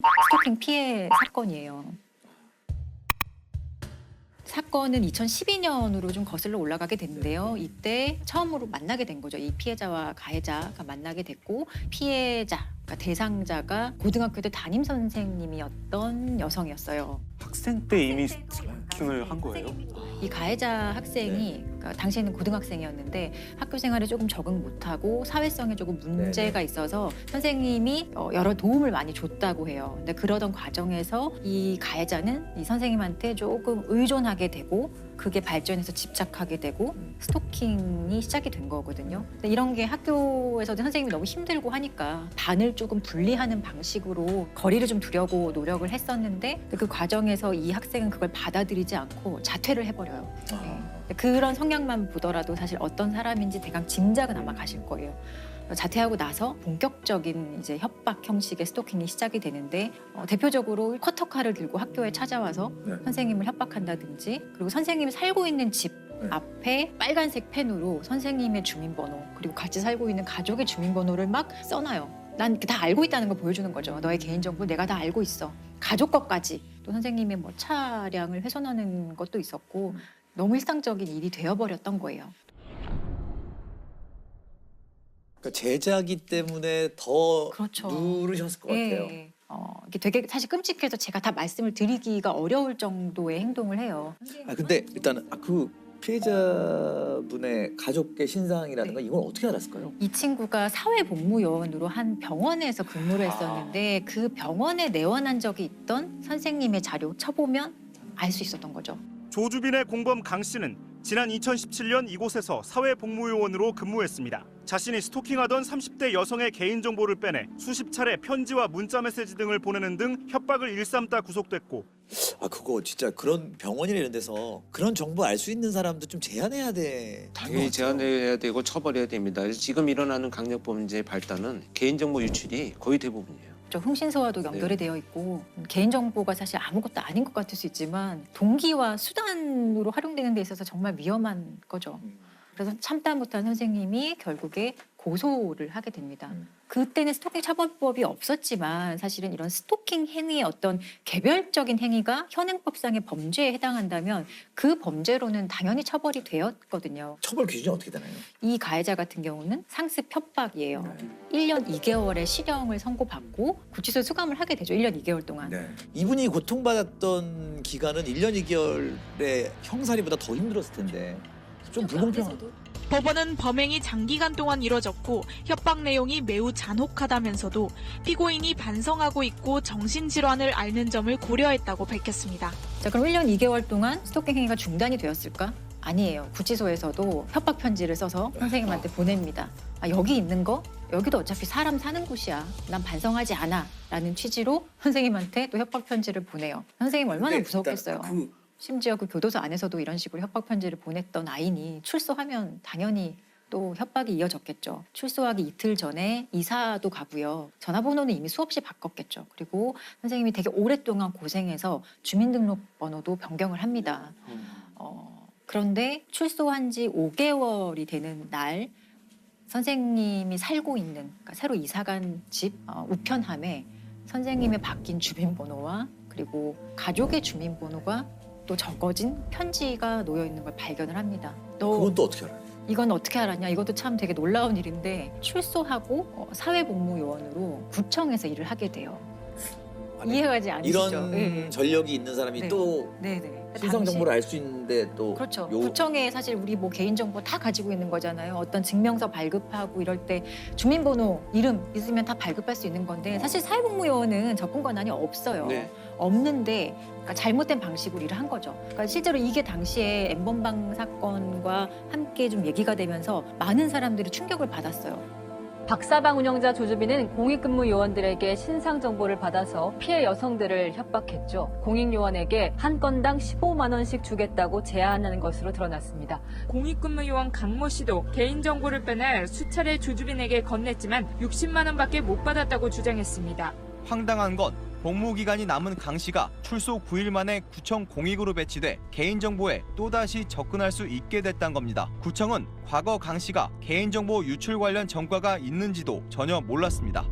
스토킹 피해 사건이에요. 사건은 2012년으로 좀 거슬러 올라가게 됐는데요. 이때 처음으로 만나게 된 거죠. 이 피해자와 가해자가 만나게 됐고, 피해자, 그러니까 대상자가 고등학교 때 담임 선생님이었던 여성이었어요. 학생 때 이미 스토킹을 한 거예요? 이 가해자 학생이 그러니까 당시에는 고등학생이었는데 학교 생활에 조금 적응 못하고 사회성에 조금 문제가 있어서 선생님이 여러 도움을 많이 줬다고 해요. 근데 그러던 과정에서 이 가해자는 이 선생님한테 조금 의존하게 되고 그게 발전해서 집착하게 되고 스토킹이 시작이 된 거거든요. 근데 이런 게 학교에서도 선생님이 너무 힘들고 하니까 반을 조금 분리하는 방식으로 거리를 좀 두려고 노력을 했었는데 그 과정에서 이 학생은 그걸 받아들이지 않고 자퇴를 해버려요. 네. 그런 성향만 보더라도 사실 어떤 사람인지 대강 짐작은 아마 가실 거예요. 자퇴하고 나서 본격적인 이제 협박 형식의 스토킹이 시작이 되는데 대표적으로 커터칼을 들고 학교에 찾아와서 선생님을 협박한다든지 그리고 선생님이 살고 있는 집 앞에 빨간색 펜으로 선생님의 주민번호 그리고 같이 살고 있는 가족의 주민번호를 막 써놔요. 난 다 알고 있다는 걸 보여주는 거죠. 너의 개인정보 내가 다 알고 있어. 가족 것까지. 또 선생님의 뭐 차량을 훼손하는 것도 있었고 너무 일상적인 일이 되어버렸던 거예요. 그러니까 제자기 때문에 더 그렇죠. 누르셨을 것 같아요. 예. 이게 되게 사실 끔찍해서 제가 다 말씀을 드리기가 어려울 정도의 행동을 해요. 근데 일단은 그 피해자분의 가족의 신상이라는 건 이걸 어떻게 알았을까요? 이 친구가 사회복무요원으로 한 병원에서 근무를 했었는데 그 병원에 내원한 적이 있던 선생님의 자료 쳐보면 알 수 있었던 거죠. 조주빈의 공범 강 씨는 지난 2017년 이곳에서 사회복무요원으로 근무했습니다. 자신이 스토킹하던 30대 여성의 개인정보를 빼내 수십 차례 편지와 문자메시지 등을 보내는 등 협박을 일삼다 구속됐고 그거 진짜 그런 병원이나 이런 데서 그런 정보 알 수 있는 사람도 좀 제한해야 돼. 당연히 제한해야 되고 처벌해야 됩니다. 그래서 지금 일어나는 강력범죄의 발단은 개인정보 유출이 거의 대부분이에요. 흥신소와도 연결이 되어 있고 개인정보가 사실 아무것도 아닌 것 같을 수 있지만 동기와 수단으로 활용되는 데 있어서 정말 위험한 거죠. 그래서 참다 못한 선생님이 결국에 고소를 하게 됩니다. 그때는 스토킹 처벌법이 없었지만 사실은 이런 스토킹 행위의 어떤 개별적인 행위가 현행법상의 범죄에 해당한다면 그 범죄로는 당연히 처벌이 되었거든요. 처벌 기준이 어떻게 되나요? 이 가해자 같은 경우는 상습 협박이에요. 1년 2개월의 실형을 선고받고 구치소에 수감을 하게 되죠. 1년 2개월 동안. 이분이 고통받았던 기간은 1년 2개월의 형사리보다 더 힘들었을 텐데 좀 불공평한. 법원은 범행이 장기간 동안 이뤄졌고 협박 내용이 매우 잔혹하다면서도 피고인이 반성하고 있고 정신질환을 앓는 점을 고려했다고 밝혔습니다. 자, 그럼 1년 2개월 동안 스토킹 행위가 중단이 되었을까? 아니에요. 구치소에서도 협박 편지를 써서 선생님한테 보냅니다. 여기 있는 거? 여기도 어차피 사람 사는 곳이야. 난 반성하지 않아. 라는 취지로 선생님한테 또 협박 편지를 보내요. 선생님 얼마나 무섭겠어요. 심지어 그 교도소 안에서도 이런 식으로 협박 편지를 보냈던 아이니 출소하면 당연히 또 협박이 이어졌겠죠. 출소하기 이틀 전에 이사도 가고요. 전화번호는 이미 수없이 바꿨겠죠. 그리고 선생님이 되게 오랫동안 고생해서 주민등록번호도 변경을 합니다. 그런데 출소한 지 5개월이 되는 날 선생님이 살고 있는 그러니까 새로 이사간 집 우편함에 선생님의 바뀐 주민번호와 그리고 가족의 주민번호가 또 적어진 편지가 놓여 있는 걸 발견을 합니다. 그건 또 어떻게 알아요? 이건 어떻게 알았냐? 이것도 참 되게 놀라운 일인데 출소하고 사회복무요원으로 구청에서 일을 하게 돼요. 이해가지 않으시죠? 이런 전력이 있는 사람이 또 신상 정보를 알 수 있는데 또 그렇죠. 구청에 사실 우리 뭐 개인정보 다 가지고 있는 거잖아요. 어떤 증명서 발급하고 이럴 때 주민번호, 이름 있으면 다 발급할 수 있는 건데 사실 사회복무요원은 접근 권한이 없어요. 없는데 그러니까 잘못된 방식으로 일을 한 거죠. 그러니까 실제로 이게 당시에 엠번방 사건과 함께 좀 얘기가 되면서 많은 사람들이 충격을 받았어요. 박사방 운영자 조주빈은 공익근무 요원들에게 신상 정보를 받아서 피해 여성들을 협박했죠. 공익요원에게 한 건당 15만 원씩 주겠다고 제안하는 것으로 드러났습니다. 공익근무 요원 강모 씨도 개인정보를 빼내 수차례 조주빈에게 건넸지만 60만 원밖에 못 받았다고 주장했습니다. 황당한 건 복무기간이 남은 강 씨가 출소 9일 만에 구청 공익으로 배치돼 개인정보에 또다시 접근할 수 있게 됐다는 겁니다. 구청은 과거 강 씨가 개인정보 유출 관련 전과가 있는지도 전혀 몰랐습니다.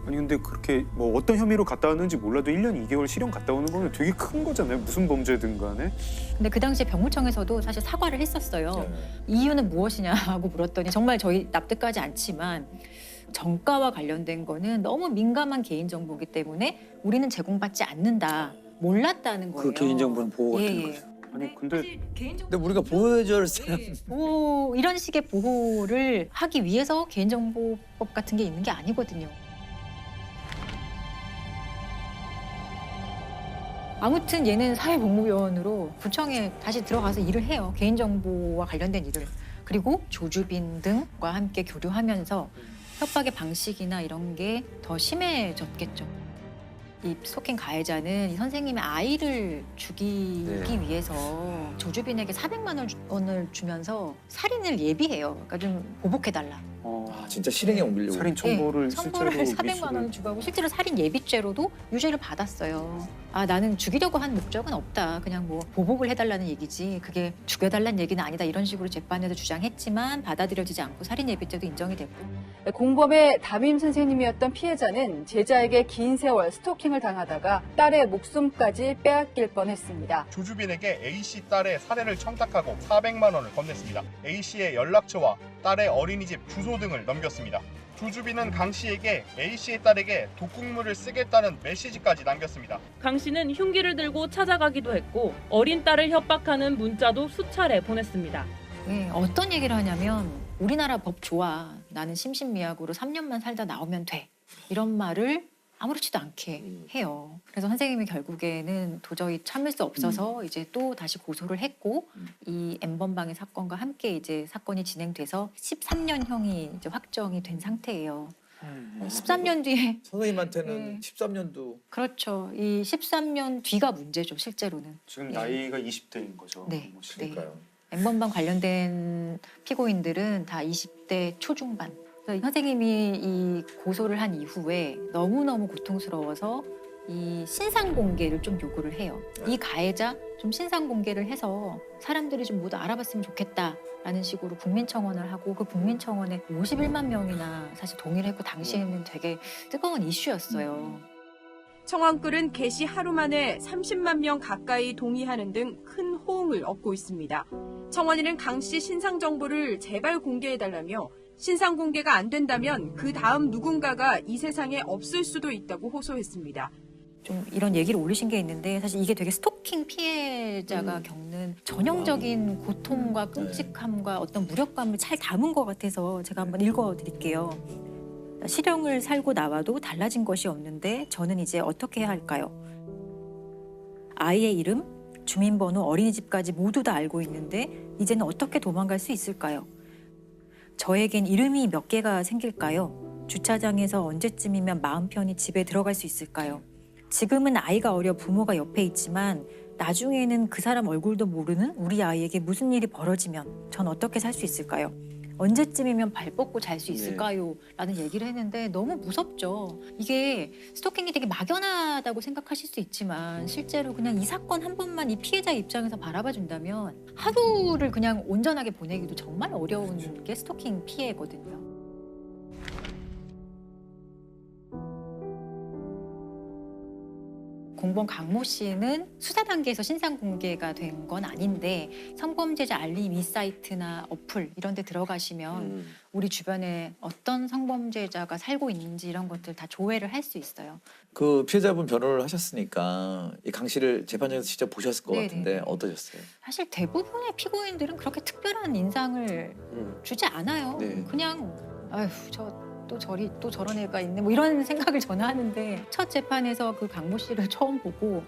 아니 근데 그렇게 뭐 어떤 혐의로 갔다 왔는지 몰라도 1년 2개월 실형 갔다 오는 거는 되게 큰 거잖아요. 무슨 범죄든 간에. 근데 그 당시에 병무청에서도 사실 사과를 했었어요. 이유는 무엇이냐고 물었더니 정말 저희 납득하지 않지만 정가와 관련된 거는 너무 민감한 개인정보이기 때문에 우리는 제공받지 않는다. 몰랐다는 거예요. 그 개인정보는 보호가 되는 거죠. 아니 근데 근데 우리가 보호해줄 사람 보호, 이런 식의 보호를 하기 위해서 개인정보법 같은 게 있는 게 아니거든요. 아무튼 얘는 사회복무요원으로 구청에 다시 들어가서 일을 해요. 개인정보와 관련된 일을. 그리고 조주빈 등과 함께 교류하면서 협박의 방식이나 이런 게 더 심해졌겠죠. 이 스토킹 가해자는 이 선생님의 아이를 죽이기 위해서 조주빈에게 400만 원을 주면서 살인을 예비해요. 그러니까 좀 보복해달라. 아, 진짜 실행에 옮기려고. 살인 첨부를 선고를 실제로 400만 원을 주고 하고 실제로 살인 예비죄로도 유죄를 받았어요. 아, 나는 죽이려고 한 목적은 없다. 그냥 뭐 보복을 해달라는 얘기지. 그게 죽여달라는 얘기는 아니다. 이런 식으로 재판에서 주장했지만 받아들여지지 않고 살인 예비죄도 인정이 됐고. 공범의 담임 선생님이었던 피해자는 제자에게 긴 세월 스토킹을 당하다가 딸의 목숨까지 빼앗길 뻔했습니다. 조주빈에게 A씨 딸의 살해를 청탁하고 400만 원을 건넸습니다. A씨의 연락처와 딸의 어린이집 주소 등을 넘겼습니다. 조주빈은 강 씨에게 A씨의 딸에게 독극물을 쓰겠다는 메시지까지 남겼습니다. 강 씨는 흉기를 들고 찾아가기도 했고 어린 딸을 협박하는 문자도 수차례 보냈습니다. 네, 어떤 얘기를 하냐면 우리나라 법 좋아. 나는 심신미약으로 3년만 살다 나오면 돼. 이런 말을 아무렇지도 않게 해요. 그래서 선생님이 결국에는 도저히 참을 수 없어서 이제 또 다시 고소를 했고 이 N번방의 사건과 함께 이제 사건이 진행돼서 13년형이 이제 확정이 된 상태예요. 13년 뒤에 선생님한테는 13년도. 그렇죠. 이 13년 뒤가 문제죠, 실제로는. 지금 나이가 20대인 거죠. 네. 그러니까요. N번방 관련된 피고인들은 다 20대 초중반. 그래서 선생님이 이 고소를 한 이후에 너무너무 고통스러워서 이 신상 공개를 좀 요구를 해요. 이 가해자 좀 신상 공개를 해서 사람들이 좀 모두 알아봤으면 좋겠다라는 식으로 국민청원을 하고 그 국민청원에 51만 명이나 사실 동의를 했고 당시에는 되게 뜨거운 이슈였어요. 청원글은 게시 하루 만에 30만 명 가까이 동의하는 등 큰 호응을 얻고 있습니다. 청원인은 강 씨 신상 정보를 제발 공개해달라며 신상 공개가 안 된다면 그 다음 누군가가 이 세상에 없을 수도 있다고 호소했습니다. 좀 이런 얘기를 올리신 게 있는데 사실 이게 되게 스토킹 피해자가 겪는 전형적인 고통과 끔찍함과 어떤 무력감을 잘 담은 것 같아서 제가 한번 읽어드릴게요. 실형을 살고 나와도 달라진 것이 없는데 저는 이제 어떻게 해야 할까요? 아이의 이름, 주민번호, 어린이집까지 모두 다 알고 있는데 이제는 어떻게 도망갈 수 있을까요? 저에겐 이름이 몇 개가 생길까요? 주차장에서 언제쯤이면 마음 편히 집에 들어갈 수 있을까요? 지금은 아이가 어려 부모가 옆에 있지만 나중에는 그 사람 얼굴도 모르는 우리 아이에게 무슨 일이 벌어지면 전 어떻게 살 수 있을까요? 언제쯤이면 발 뻗고 잘 수 있을까요? 라는 얘기를 했는데 너무 무섭죠. 이게 스토킹이 되게 막연하다고 생각하실 수 있지만 실제로 그냥 이 사건 한 번만 이 피해자 입장에서 바라봐 준다면 하루를 그냥 온전하게 보내기도 정말 어려운 게 스토킹 피해거든요. 공범 강모 씨는 수사 단계에서 신상 공개가 된 건 아닌데 성범죄자 알림 이 사이트나 어플 이런 데 들어가시면 우리 주변에 어떤 성범죄자가 살고 있는지 이런 것들 다 조회를 할 수 있어요. 그 피해자분 변호를 하셨으니까 이 강 씨를 재판장에서 직접 보셨을 것 같은데 어떠셨어요? 사실 대부분의 피고인들은 그렇게 특별한 인상을 주지 않아요. 그냥 아휴 또 저런 애가 있네 뭐 이런 생각을 저는 하는데 첫 재판에서 그 강모 씨를 처음 보고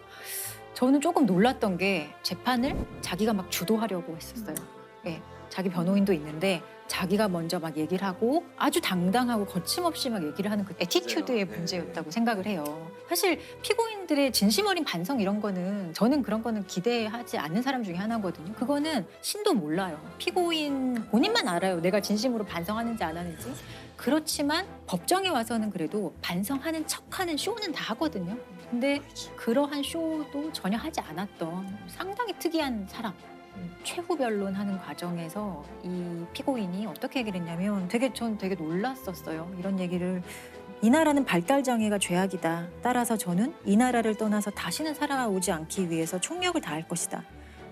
저는 조금 놀랐던 게 재판을 자기가 막 주도하려고 했었어요. 네, 자기 변호인도 있는데 자기가 먼저 막 얘기를 하고 아주 당당하고 거침없이 막 얘기를 하는 그 애티튜드의 문제였다고 생각을 해요. 사실 피고인들의 진심 어린 반성 이런 거는 저는 그런 거는 기대하지 않는 사람 중에 하나거든요. 그거는 신도 몰라요. 피고인 본인만 알아요. 내가 진심으로 반성하는지 안 하는지. 그렇지만 법정에 와서는 그래도 반성하는 척하는 쇼는 다 하거든요. 근데 그러한 쇼도 전혀 하지 않았던 상당히 특이한 사람. 최후 변론하는 과정에서 이 피고인이 어떻게 얘기를 했냐면 전 되게 놀랐었어요. 이런 얘기를 이 나라는 발달 장애가 죄악이다. 따라서 저는 이 나라를 떠나서 다시는 살아오지 않기 위해서 총력을 다할 것이다.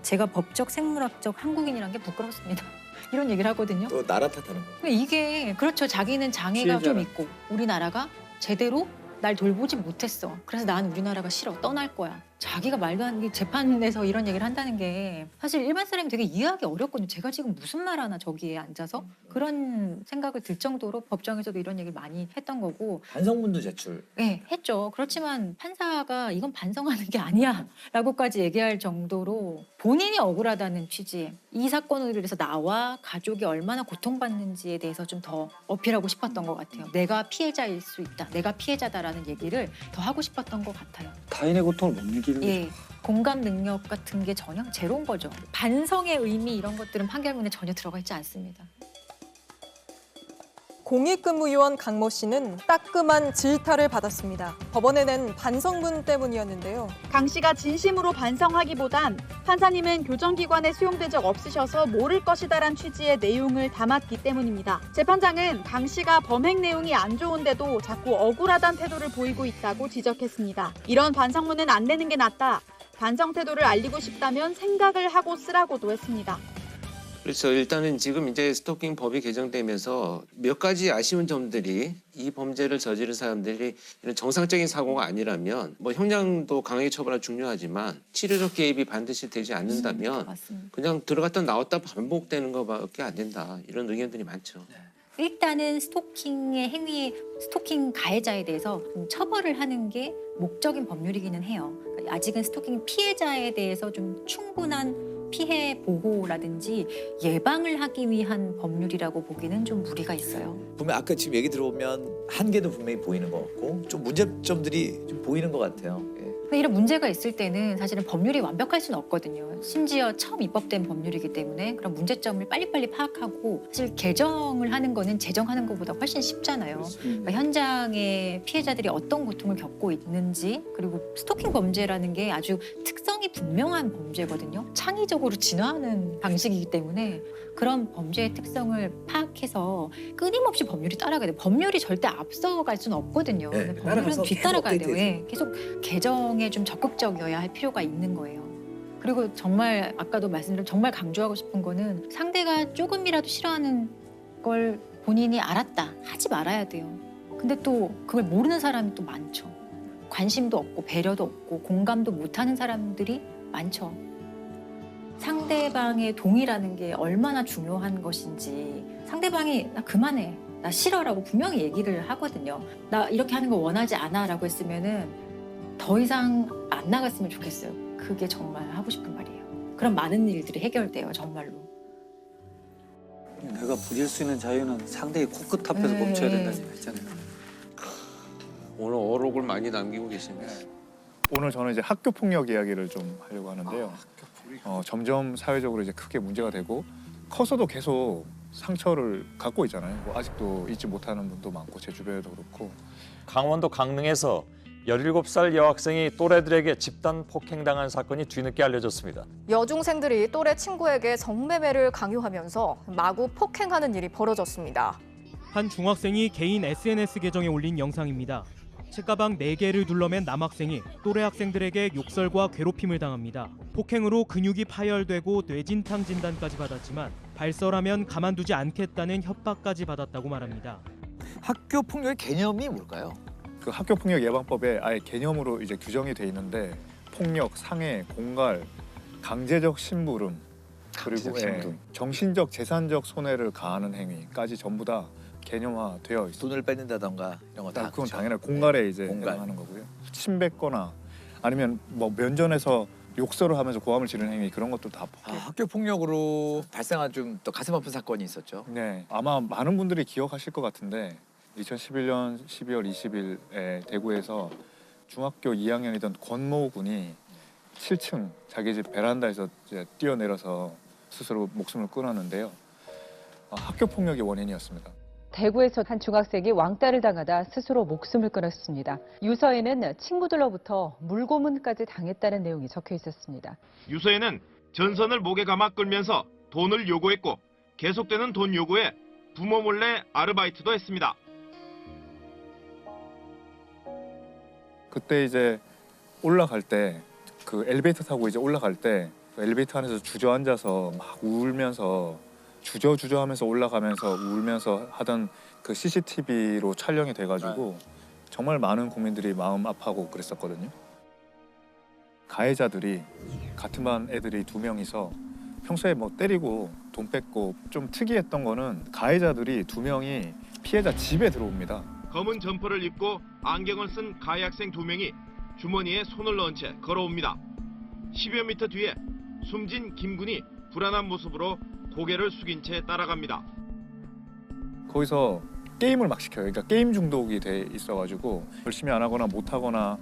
제가 법적, 생물학적 한국인이란 게 부끄럽습니다. 이런 얘기를 하거든요. 또 나라 탓하는 거. 이게 그렇죠. 자기는 장애가 좀 있고 우리나라가 제대로 날 돌보지 못했어. 그래서 난 우리나라가 싫어. 떠날 거야. 자기가 말도 안 되게 재판에서 이런 얘기를 한다는 게 사실 일반 사람이 되게 이해하기 어렵거든요. 제가 지금 무슨 말 하나 저기에 앉아서 그런 생각을 들 정도로 법정에서도 이런 얘기를 많이 했던 거고. 반성문도 제출. 네, 했죠. 그렇지만 판사가 이건 반성하는 게 아니야 라고까지 얘기할 정도로 본인이 억울하다는 취지, 이 사건으로 인해서 나와 가족이 얼마나 고통받는지에 대해서 좀 더 어필하고 싶었던 것 같아요. 내가 피해자일 수 있다. 내가 피해자다라는 얘기를 더 하고 싶었던 것 같아요. 타인의 고통을 못 느끼는 예, 공감 능력 같은 게 전혀 제로인 거죠. 반성의 의미 이런 것들은 판결문에 전혀 들어가 있지 않습니다. 공익근무요원 강모 씨는 따끔한 질타를 받았습니다. 법원에 낸 반성문 때문이었는데요. 강 씨가 진심으로 반성하기보단 판사님은 교정기관에 수용된 적 없으셔서 모를 것이다란 취지의 내용을 담았기 때문입니다. 재판장은 강 씨가 범행 내용이 안 좋은데도 자꾸 억울하다는 태도를 보이고 있다고 지적했습니다. 이런 반성문은 안 내는 게 낫다. 반성 태도를 알리고 싶다면 생각을 하고 쓰라고도 했습니다. 그렇죠. 일단은 지금 이제 스토킹 법이 개정되면서 몇 가지 아쉬운 점들이, 이 범죄를 저지른 사람들이 이런 정상적인 사고가 아니라면 뭐 형량도 강하게 처벌하기 중요하지만 치료적 개입이 반드시 되지 않는다면 그냥 들어갔다 나왔다 반복되는 것밖에 안 된다. 이런 의견들이 많죠. 일단은 스토킹의 행위, 스토킹 가해자에 대해서 좀 처벌을 하는 게 목적인 법률이기는 해요. 그러니까 아직은 스토킹 피해자에 대해서 좀 충분한 피해 보호라든지 예방을 하기 위한 법률이라고 보기는 좀 무리가 있어요. 보면 아까 지금 얘기 들어보면 한계도 분명히 보이는 것 같고 좀 문제점들이 좀 보이는 것 같아요. 근데 이런 문제가 있을 때는 사실은 법률이 완벽할 수는 없거든요. 심지어 처음 입법된 법률이기 때문에 그런 문제점을 빨리빨리 파악하고 사실 개정을 하는 거는 제정하는 것보다 훨씬 쉽잖아요. 그러니까 현장의 피해자들이 어떤 고통을 겪고 있는지, 그리고 스토킹 범죄라는 게 아주 특성이 분명한 범죄거든요. 창의적으로 진화하는 방식이기 때문에 그런 범죄의 특성을 파악해서 끊임없이 법률이 따라가야 돼요. 법률이 절대 앞서갈 수는 없거든요. 네, 법률은 뒤따라가야 돼요. 계속 예, 계속 개정에 좀 적극적이어야 할 필요가 있는 거예요. 그리고 정말 아까도 말씀드린 정말 강조하고 싶은 거는 상대가 조금이라도 싫어하는 걸 본인이 알았다. 하지 말아야 돼요. 근데 또 그걸 모르는 사람이 또 많죠. 관심도 없고 배려도 없고 공감도 못하는 사람들이 많죠. 상대방의 동의라는 게 얼마나 중요한 것인지, 상대방이 나 그만해, 나 싫어라고 분명히 얘기를 하거든요. 나 이렇게 하는 거 원하지 않아라고 했으면은 더 이상 안 나갔으면 좋겠어요. 그게 정말 하고 싶은 말이에요. 그럼 많은 일들이 해결돼요, 정말로. 내가 부릴 수 있는 자유는 상대의 코끝 앞에서 멈춰야 된다는 얘기 있잖아요. 오늘 어록을 많이 남기고 계시네요. 오늘 저는 이제 학교 폭력 이야기를 좀 하려고 하는데요. 점점 사회적으로 이제 크게 문제가 되고 커서도 계속 상처를 갖고 있잖아요. 뭐 아직도 잊지 못하는 분도 많고 제 주변에도 그렇고. 강원도 강릉에서 17살 여학생이 또래들에게 집단 폭행당한 사건이 뒤늦게 알려졌습니다. 여중생들이 또래 친구에게 성매매를 강요하면서 마구 폭행하는 일이 벌어졌습니다. 한 중학생이 개인 SNS 계정에 올린 영상입니다. 책가방 4개를 둘러맨 남학생이 또래 학생들에게 욕설과 괴롭힘을 당합니다. 폭행으로 근육이 파열되고 뇌진탕 진단까지 받았지만 발설하면 가만두지 않겠다는 협박까지 받았다고 말합니다. 학교 폭력의 개념이 뭘까요? 그 학교 폭력 예방법에 아예 개념으로 이제 규정이 돼 있는데 폭력, 상해, 공갈, 강제적 심부름, 그리고 정신적, 재산적 손해를 가하는 행위까지 전부 다 개념화되어 있어요. 돈을 뺏는다던가 이런 거 다. 그건 당연히 공갈에 이제 해당하는 거고요. 침 뱉거나 아니면 뭐 면전에서 욕설을 하면서 고함을 지르는 행위, 그런 것도 다 학교 폭력으로 발생한 좀 또 가슴 아픈 사건이 있었죠. 네, 아마 많은 분들이 기억하실 것 같은데 2011년 12월 20일에 대구에서 중학교 2학년이던 권모 군이 7층 자기 집 베란다에서 이제 뛰어내려서 스스로 목숨을 끊었는데요. 학교 폭력이 원인이었습니다. 대구에서 한 중학생이 왕따를 당하다 스스로 목숨을 끊었습니다. 유서에는 친구들로부터 물고문까지 당했다는 내용이 적혀 있었습니다. 유서에는 전선을 목에 감아 끌면서 돈을 요구했고 계속되는 돈 요구에 부모 몰래 아르바이트도 했습니다. 그때 이제 올라갈 때 그 엘리베이터 타고 이제 올라갈 때 엘리베이터 안에서 주저앉아서 막 울면서 주저하면서 올라가면서 울면서 하던 그 CCTV로 촬영이 돼가지고 정말 많은 국민들이 마음 아파하고 그랬었거든요. 가해자들이 같은 반 애들이 2명이서 평소에 뭐 때리고 돈 뺏고 좀 특이했던 거는 가해자들이 2명이 피해자 집에 들어옵니다. 검은 점퍼를 입고 안경을 쓴 가해 학생 2명이 주머니에 손을 넣은 채 걸어옵니다. 10여 미터 뒤에 숨진 김군이 불안한 모습으로 고개를 숙인 채 따라갑니다. 거기서 게임을 막 시켜요. 그러니까 게임 중독이 돼 있어가지고 열심히 안 하거나 못 하거나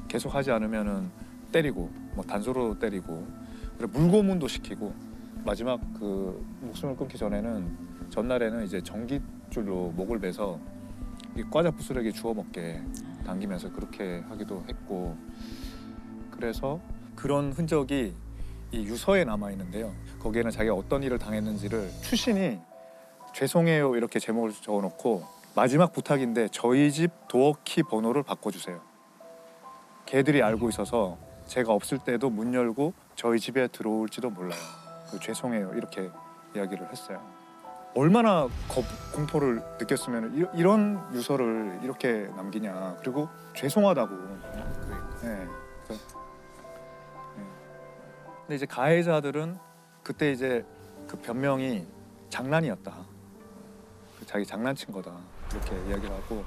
계속 하지 않으면은 때리고 뭐 단소로 때리고 그리고 물고문도 시키고 마지막 그 목숨을 끊기 전에는 전날에는 이제 전깃줄로 목을 베서 이 과자 부스러기 주워 먹게 당기면서 그렇게 하기도 했고 그래서 그런 흔적이 이 유서에 남아 있는데요. 거기에는 자기가 어떤 일을 당했는지를 추신이 죄송해요 이렇게 제목을 적어놓고 마지막 부탁인데 저희 집 도어키 번호를 바꿔주세요. 걔들이 알고 있어서 제가 없을 때도 문 열고 저희 집에 들어올지도 몰라요. 죄송해요 이렇게 이야기를 했어요. 얼마나 공포를 느꼈으면 이런 유서를 이렇게 남기냐. 그리고 죄송하다고. 네. 근데 이제 가해자들은 그때 이제 그 변명이 장난이었다. 자기 장난친 거다. 이렇게 이야기를 하고.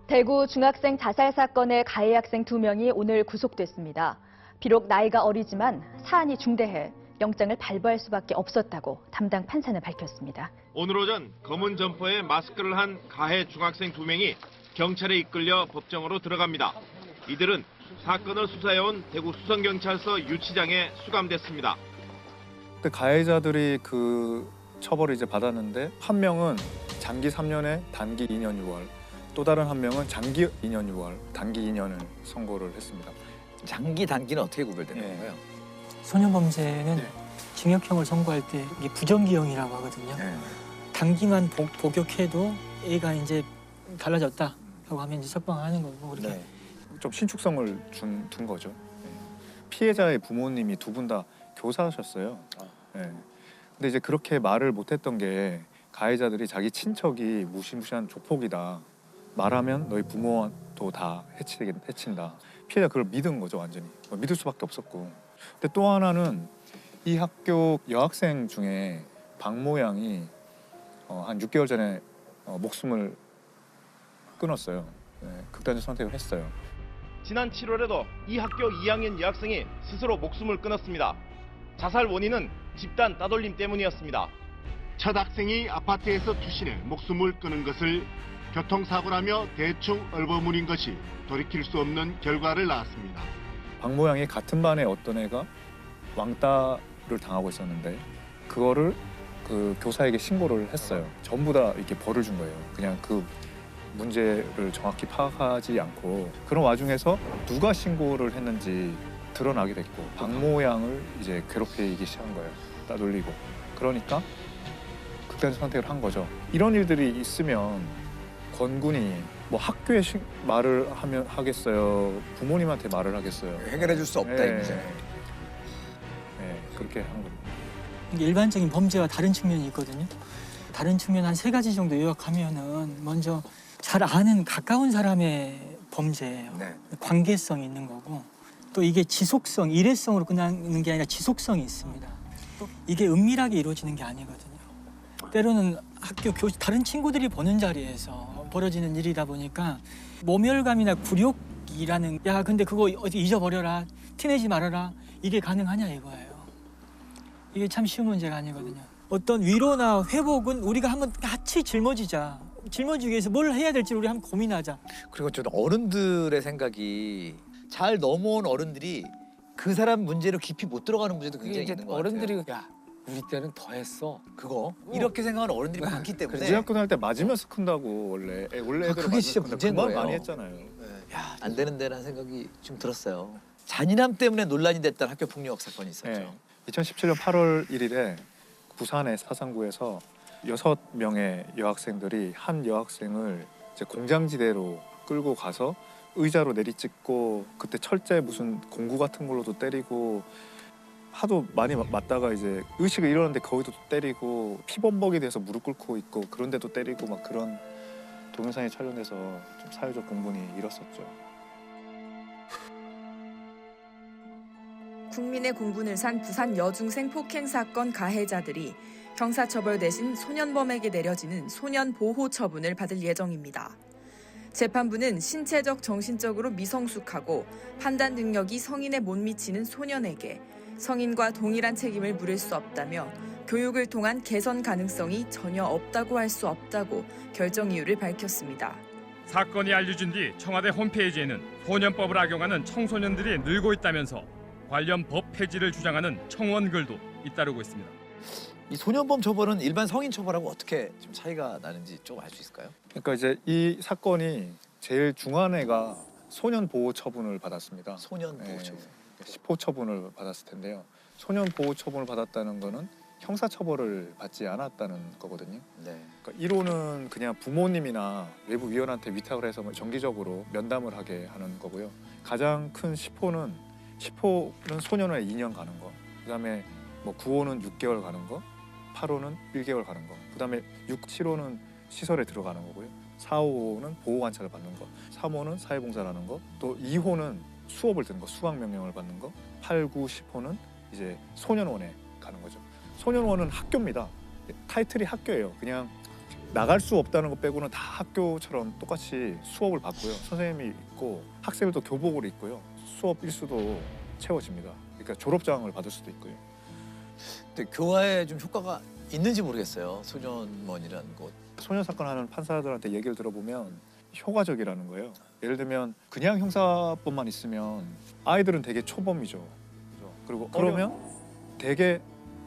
대구 중학생 자살 사건의 가해 학생 2명이 오늘 구속됐습니다. 비록 나이가 어리지만 사안이 중대해 영장을 발부할 수밖에 없었다고 담당 판사는 밝혔습니다. 오늘 오전 검은 점퍼에 마스크를 한 가해 중학생 2명이 경찰에 이끌려 법정으로 들어갑니다. 이들은 사건을 수사해온 대구 수성경찰서 유치장에 수감됐습니다. 그때 가해자들이 그 처벌을 이제 받았는데 한 명은 장기 3년에 단기 2년 6월, 또 다른 한 명은 장기 2년 6월, 단기 2년을 선고를 했습니다. 장기 단기는 어떻게 구별되는 건가요? 소년범죄는 징역형을 선고할 때 이게 부정기형이라고 하거든요. 단기만 복역해도 애가 이제 달라졌다라고 하면 이제 석방하는 거고 그렇게. 좀 신축성을 둔 거죠. 피해자의 부모님이 2분 다 교사셨어요. 근데 이제 그렇게 말을 못했던 게 가해자들이 자기 친척이 무시무시한 조폭이다. 말하면 너희 부모도 다 해친다. 피해자 그걸 믿은 거죠, 완전히. 믿을 수밖에 없었고. 근데 또 하나는 이 학교 여학생 중에 박모 양이 한 6개월 전에 목숨을 끊었어요. 극단적 선택을 했어요. 지난 7월에도 이 학교 2학년 여학생이 스스로 목숨을 끊었습니다. 자살 원인은 집단 따돌림 때문이었습니다. 첫 학생이 아파트에서 투신해 목숨을 끊은 것을 교통사고라며 대충 얼버무린 것이 돌이킬 수 없는 결과를 낳았습니다. 박모 양이 같은 반에 어떤 애가 왕따를 당하고 있었는데 그거를 그 교사에게 신고를 했어요. 전부 다 이렇게 벌을 준 거예요. 그냥 그 문제를 정확히 파악하지 않고 그런 와중에서 누가 신고를 했는지 드러나게 됐고 박모 양을 이제 괴롭히기 시작한 거예요. 따돌리고. 그러니까 극단적 선택을 한 거죠. 이런 일들이 있으면 권군이 뭐 학교에 말을 하겠어요? 부모님한테 말을 하겠어요? 해결해 줄 수 없다 이 문제. 그렇게 한 겁니다. 이게 일반적인 범죄와 다른 측면이 있거든요. 다른 측면 한 3가지 정도 요약하면은 먼저 잘 아는 가까운 사람의 범죄예요. 관계성이 있는 거고 또 이게 지속성, 일회성으로 끝나는 게 아니라 지속성이 있습니다. 또 이게 은밀하게 이루어지는 게 아니거든요. 때로는 학교 다른 친구들이 보는 자리에서 벌어지는 일이다 보니까 모멸감이나 굴욕이라는 야 근데 그거 어디 잊어버려라, 티내지 말아라 이게 가능하냐 이거예요. 이게 참 쉬운 문제가 아니거든요. 어떤 위로나 회복은 우리가 한번 같이 짊어지자. 짊어지기 위해서 뭘 해야 될지 우리 한번 고민하자. 그리고 저 어른들의 생각이 잘 넘어온 어른들이 그 사람 문제로 깊이 못 들어가는 문제도 굉장히 있는 것 어른들이 같아요. 야 우리 때는 더 했어. 그거 이렇게 생각하는 어른들이 많기 때문에. 대학교 다닐 때 맞으면서 큰다고 원래 애들 그게 진짜 문제인 거예요. 많이 했잖아요. 야, 안 되는데라는 생각이 좀 들었어요. 잔인함 때문에 논란이 됐던 학교 폭력 사건이 있었죠. 2017년 8월 1일에 부산의 사상구에서 6명의 여학생들이 한 여학생을 이제 공장지대로 끌고 가서 의자로 내리찍고 그때 철제 무슨 공구 같은 걸로도 때리고 하도 많이 맞다가 이제 의식을 잃었는데 거기도 또 때리고 피범벅이 돼서 무릎 꿇고 있고 그런 데도 때리고 막 그런 동영상이 촬영돼서 좀 사회적 공분이 일었었죠. 국민의 공분을 산 부산 여중생 폭행 사건 가해자들이 형사처벌 대신 소년범에게 내려지는 소년보호 처분을 받을 예정입니다. 재판부는 신체적, 정신적으로 미성숙하고 판단 능력이 성인에 못 미치는 소년에게 성인과 동일한 책임을 물을 수 없다며 교육을 통한 개선 가능성이 전혀 없다고 할 수 없다고 결정 이유를 밝혔습니다. 사건이 알려진 뒤 청와대 홈페이지에는 소년법을 악용하는 청소년들이 늘고 있다면서 관련 법 폐지를 주장하는 청원글도 잇따르고 있습니다. 이 소년범 처벌은 일반 성인 처벌하고 어떻게 좀 차이가 나는지 좀 알 수 있을까요? 그러니까 이제 이 사건이 제일 중한 애가 소년 보호 처분을 받았습니다. 소년 보호 처분. 10호 처분을 받았을 텐데요. 소년 보호 처분을 받았다는 거는 형사 처벌을 받지 않았다는 거거든요. 네. 그러니까 이론은 그냥 부모님이나 외부 위원한테 위탁을 해서 정기적으로 면담을 하게 하는 거고요. 가장 큰 10호는 소년원에 2년 가는 거. 그다음에 뭐 9호는 6개월 가는 거. 8호는 1개월 가는 거. 그다음에 6, 7호는 시설에 들어가는 거고요. 4, 5호는 보호 관찰을 받는 거. 3호는 사회봉사를 하는 거. 또 2호는 수업을 듣는 거, 수강 명령을 받는 거. 8, 9, 10호는 이제 소년원에 가는 거죠. 소년원은 학교입니다. 타이틀이 학교예요. 그냥 나갈 수 없다는 것 빼고는 다 학교처럼 똑같이 수업을 받고요. 선생님이 있고 학생들도 교복을 입고요. 수업 일수도 채워집니다. 그러니까 졸업장을 받을 수도 있고요. 근데 교화에 좀 효과가 있는지 모르겠어요. 소년원이라는 곳. 소년 사건 하는 판사들한테 얘기를 들어보면 효과적이라는 거예요. 예를 들면 그냥 형사법만 있으면 아이들은 되게 초범이죠. 그리고 그러면 되게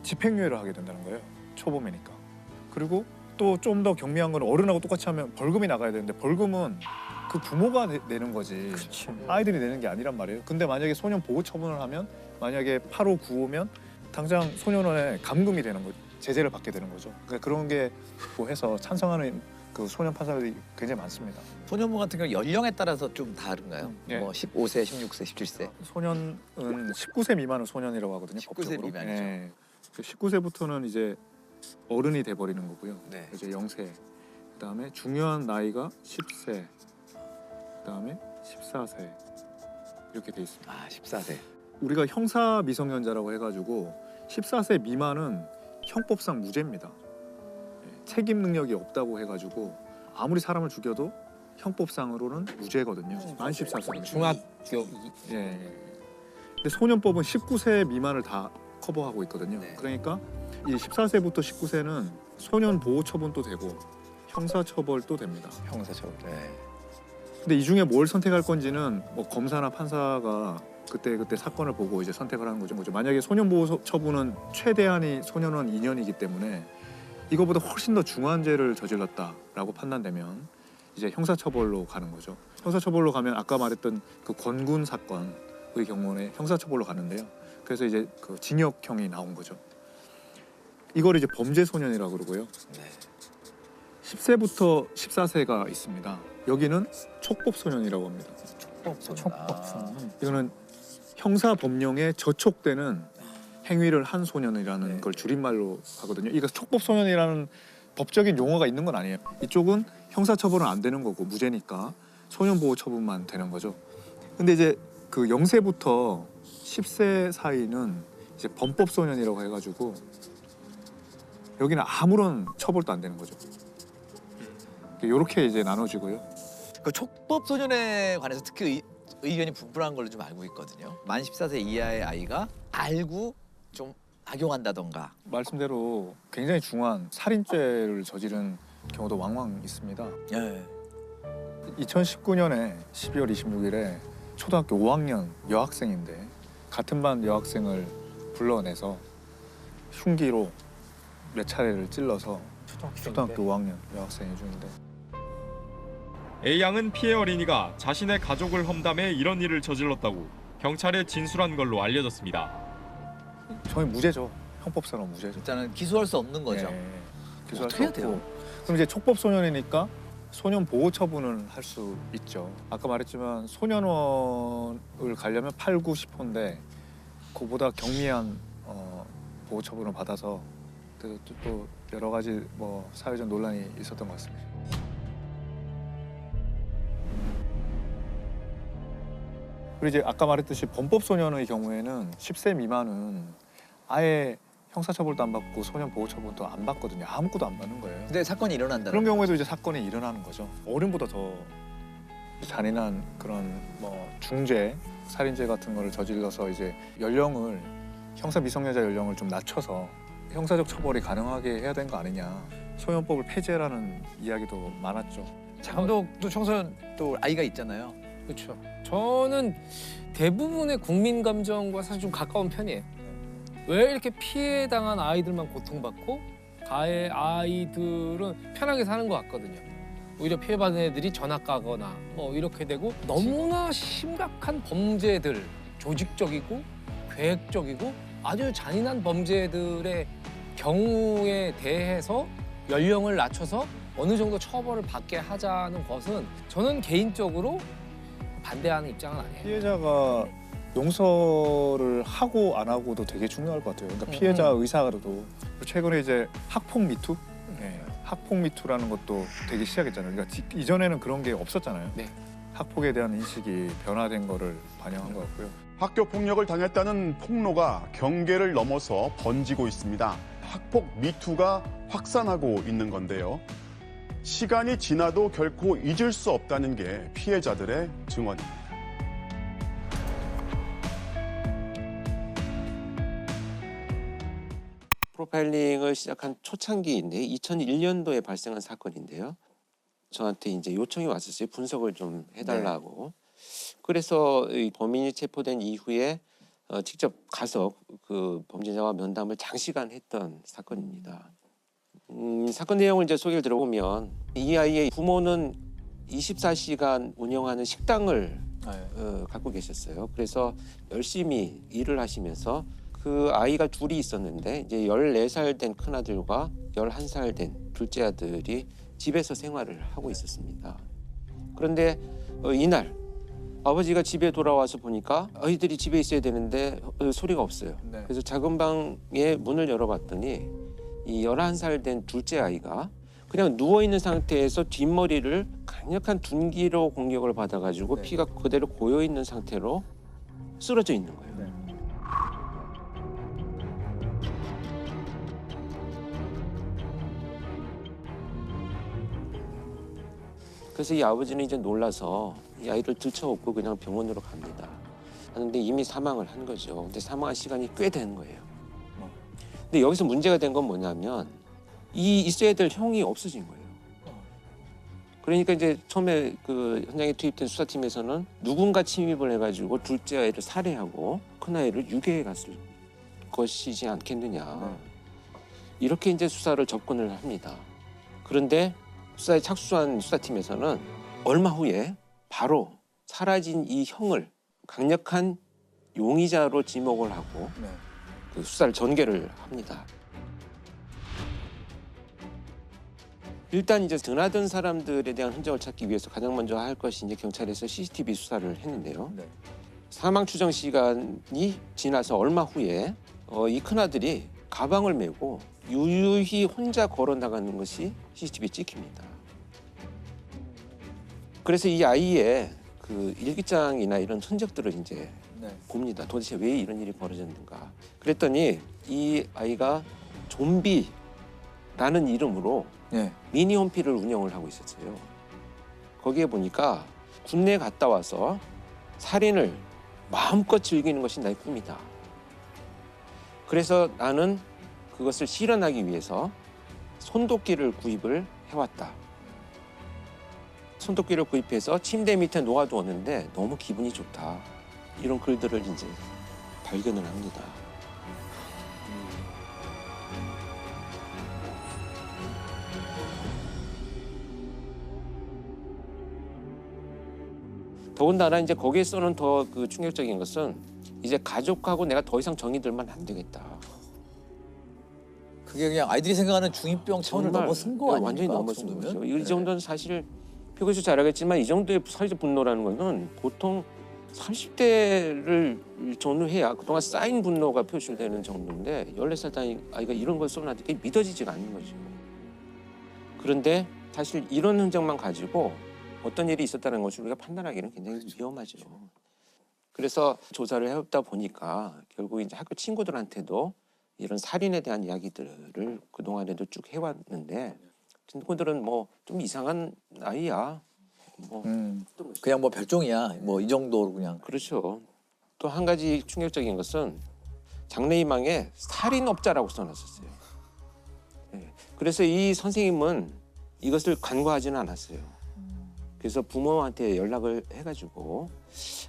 집행유예를 하게 된다는 거예요. 초범이니까. 그리고 또 좀 더 경미한 건 어른하고 똑같이 하면 벌금이 나가야 되는데 벌금은 그 부모가 내는 거지. 그치. 아이들이 내는 게 아니란 말이에요. 근데 만약에 소년 보호 처분을 하면 만약에 8호, 9호면 당장 소년원에 감금이 되는 거죠. 제재를 받게 되는 거죠. 그러니까 그런 게 뭐 해서 찬성하는 그 소년 판사들이 굉장히 많습니다. 소년범 같은 경우 연령에 따라서 좀 다른가요? 예. 뭐 15세, 16세, 17세. 소년은 19세 미만은 소년이라고 하거든요. 19세 법적으로. 미만이죠. 예. 19세부터는 이제 어른이 돼 버리는 거고요. 네. 이제 0세. 그다음에 중요한 나이가 10세. 그다음에 14세. 이렇게 돼 있습니다. 아, 14세. 우리가 형사 미성년자라고 해가지고 14세 미만은 형법상 무죄입니다. 책임 능력이 없다고 해가지고 아무리 사람을 죽여도 형법상으로는 무죄거든요. 만 14세. 중학교. 예. 근데 소년법은 19세 미만을 다 커버하고 있거든요. 그러니까 이 14세부터 19세는 소년 보호 처분도 되고 형사 처벌도 됩니다. 형사 처벌. 네. 근데 이 중에 뭘 선택할 건지는 뭐 검사나 판사가 그때 사건을 보고 이제 선택을 하는 거죠. 만약에 소년 보호 처분은 최대한이 소년원 2년이기 때문에 이거보다 훨씬 더 중한 죄를 저질렀다라고 판단되면 이제 형사처벌로 가는 거죠. 형사처벌로 가면 아까 말했던 그 권군 사건의 경우에 형사처벌로 가는데요. 그래서 이제 그 징역형이 나온 거죠. 이걸 이제 범죄소년이라고 그러고요. 10세부터 14세가 있습니다. 여기는 촉법소년이라고 합니다. 촉법소년. 이거는 형사법령에 저촉되는 행위를 한 소년이라는 걸 줄임말로 하거든요. 이거 촉법소년이라는 법적인 용어가 있는 건 아니에요. 이쪽은 형사처벌은 안 되는 거고 무죄니까 소년보호 처분만 되는 거죠. 근데 이제 그 0세부터 10세 사이는 이제 범법소년이라고 해가지고 여기는 아무런 처벌도 안 되는 거죠. 이렇게 이제 나눠지고요. 그 촉법소년에 관해서 특히 의견이 분분한 걸로 좀 알고 있거든요. 만 14세 이하의 아이가 알고 좀 악용한다던가. 말씀대로 굉장히 중한 살인죄를 저지른 경우도 왕왕 있습니다. 네. 2019년에 12월 26일에 초등학교 5학년 여학생인데 같은 반 여학생을 불러내서 흉기로 몇 차례를 찔러서 초등학교 5학년 여학생이 중인데 A양은 피해 어린이가 자신의 가족을 험담해 이런 일을 저질렀다고 경찰에 진술한 걸로 알려졌습니다. 저희 무죄죠. 형법상은 무죄죠. 일단은 기소할 수 없는 거죠. 기소할 수 어떻게 없고. 돼요? 그럼 이제 촉법소년이니까 소년 보호 처분을 할 수 있죠. 아까 말했지만 소년원을 가려면 8, 9, 10호인데 그보다 경미한 보호 처분을 받아서 또 여러 가지 뭐 사회적 논란이 있었던 것 같습니다. 그리고 이제 아까 말했듯이 범법 소년의 경우에는 10세 미만은 아예 형사처벌도 안 받고 소년 보호 처분도 안 받거든요. 아무것도 안 받는 거예요. 근데 사건이 일어난다. 그런 경우에도 이제 사건이 일어나는 거죠. 어른보다 더 잔인한 그런 뭐 중죄, 살인죄 같은 거를 저질러서 이제 연령을 형사 미성년자 연령을 좀 낮춰서 형사적 처벌이 가능하게 해야 되는 거 아니냐. 소년법을 폐지해라는 이야기도 많았죠. 장 감독도 청소년 또 아이가 있잖아요. 그렇죠. 저는 대부분의 국민 감정과 사실 좀 가까운 편이에요. 왜 이렇게 피해 당한 아이들만 고통받고 가해 아이들은 편하게 사는 것 같거든요. 오히려 피해받은 애들이 전학 가거나 뭐 이렇게 되고 너무나 심각한 범죄들, 조직적이고 계획적이고 아주 잔인한 범죄들의 경우에 대해서 연령을 낮춰서 어느 정도 처벌을 받게 하자는 것은 저는 개인적으로 반대하는 입장은 아니에요. 피해자가 용서를 하고 안 하고도 되게 중요할 것 같아요. 그러니까 피해자 의사가도 최근에 이제 학폭 미투, 학폭 미투라는 것도 되게 시작했잖아요. 그러니까 이전에는 그런 게 없었잖아요. 네. 학폭에 대한 인식이 변화된 거를 반영한 것 같고요. 학교 폭력을 당했다는 폭로가 경계를 넘어서 번지고 있습니다. 학폭 미투가 확산하고 있는 건데요. 시간이 지나도 결코 잊을 수 없다는 게 피해자들의 증언입니다. 프로파일링을 시작한 초창기인데 2001년도에 발생한 사건인데요. 저한테 이제 요청이 왔었어요. 분석을 좀 해달라고. 그래서 이 범인이 체포된 이후에 직접 가서 그 범죄자와 면담을 장시간 했던 사건입니다. 사건 내용을 이제 소개를 들어보면 이 아이의 부모는 24시간 운영하는 식당을 갖고 계셨어요. 그래서 열심히 일을 하시면서 그 아이가 둘이 있었는데 이제 14살 된 큰아들과 11살 된 둘째 아들이 집에서 생활을 하고 있었습니다. 그런데 이날 아버지가 집에 돌아와서 보니까 아이들이 집에 있어야 되는데 소리가 없어요. 네. 그래서 작은 방에 문을 열어봤더니 이 11살 된 둘째 아이가 그냥 누워있는 상태에서 뒷머리를 강력한 둔기로 공격을 받아가지고 피가 그대로 고여있는 상태로 쓰러져 있는 거예요. 그래서 이 아버지는 이제 놀라서 이 아이를 들쳐업고 그냥 병원으로 갑니다. 하는데 이미 사망을 한 거죠. 근데 사망한 시간이 꽤 된 거예요. 근데 여기서 문제가 된 건 뭐냐면 이 있어야 될 형이 없어진 거예요. 그러니까 이제 처음에 그 현장에 투입된 수사팀에서는 누군가 침입을 해가지고 둘째 아이를 살해하고 큰 아이를 유괴해 갔을 것이지 않겠느냐. 이렇게 이제 수사를 접근을 합니다. 그런데 수사에 착수한 수사팀에서는 얼마 후에 바로 사라진 이 형을 강력한 용의자로 지목을 하고 그 수사를 전개를 합니다. 일단 이제 드나든 사람들에 대한 흔적을 찾기 위해서 가장 먼저 할 것이 이제 경찰에서 CCTV 수사를 했는데요. 사망 추정 시간이 지나서 얼마 후에 이 큰아들이 가방을 메고 유유히 혼자 걸어 나가는 것이 CCTV에 찍힙니다. 그래서 이 아이의 그 일기장이나 이런 흔적들을 이제 봅니다. 도대체 왜 이런 일이 벌어졌는가. 그랬더니 이 아이가 좀비라는 이름으로 미니 홈피를 운영을 하고 있었어요. 거기에 보니까 군대에 갔다 와서 살인을 마음껏 즐기는 것이 나의 꿈이다. 그래서 나는 그것을 실현하기 위해서 손도끼를 구입을 해왔다. 손도끼를 구입해서 침대 밑에 놓아두었는데 너무 기분이 좋다. 이런 글들을 이제 발견을 합니다. 더군다나 이제 거기에서는 더 그 충격적인 것은 이제 가족하고 내가 더 이상 정이 들면 안 되겠다. 그게 그냥 아이들이 생각하는 중이병 차원을 넘어선 거 아닙니까? 완전히 넘어선 거죠. 이 정도는 사실 표교수 잘 알겠지만 이 정도의 사회적 분노라는 것은 보통 30대를 전후해야 그동안 쌓인 분노가 표출되는 정도인데 14살 아이가 이런 걸 쏘는데 믿어지지가 않는 거죠. 그런데 사실 이런 흔적만 가지고 어떤 일이 있었다는 것을 우리가 판단하기는 굉장히 위험하죠. 그래서 조사를 해보다 보니까 결국 이제 학교 친구들한테도 이런 살인에 대한 이야기들을 그동안에도 쭉 해왔는데 친구들은 뭐 좀 이상한 아이야. 뭐 그냥 뭐 별종이야. 뭐 이 정도로 그냥. 그렇죠. 또 한 가지 충격적인 것은 장래희망에 살인업자라고 써놨었어요. 네. 그래서 이 선생님은 이것을 간과하지는 않았어요. 그래서 부모한테 연락을 해가지고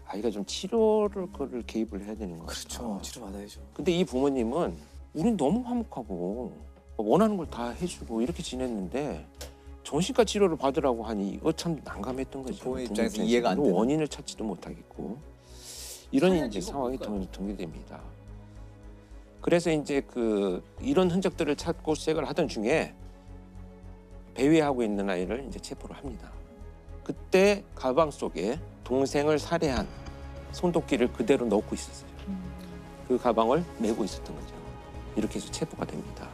아이가 좀 치료를 개입을 해야 되는 거죠. 그렇죠. 치료 받아야죠. 근데 이 부모님은 우린 너무 화목하고 원하는 걸 다 해주고 이렇게 지냈는데 정신과 치료를 받으라고 하니 이거 참 난감했던 거죠. 부모 입장에서 이해가 안 되는. 원인을 찾지도 못하겠고 이런 이제 상황이 전개됩니다. 그래서 이제 이런 흔적들을 찾고 수색을 하던 중에 배회하고 있는 아이를 이제 체포를 합니다. 그때 가방 속에 동생을 살해한 손도끼를 그대로 넣고 있었어요. 그 가방을 메고 있었던 거죠. 이렇게 해서 체포가 됩니다.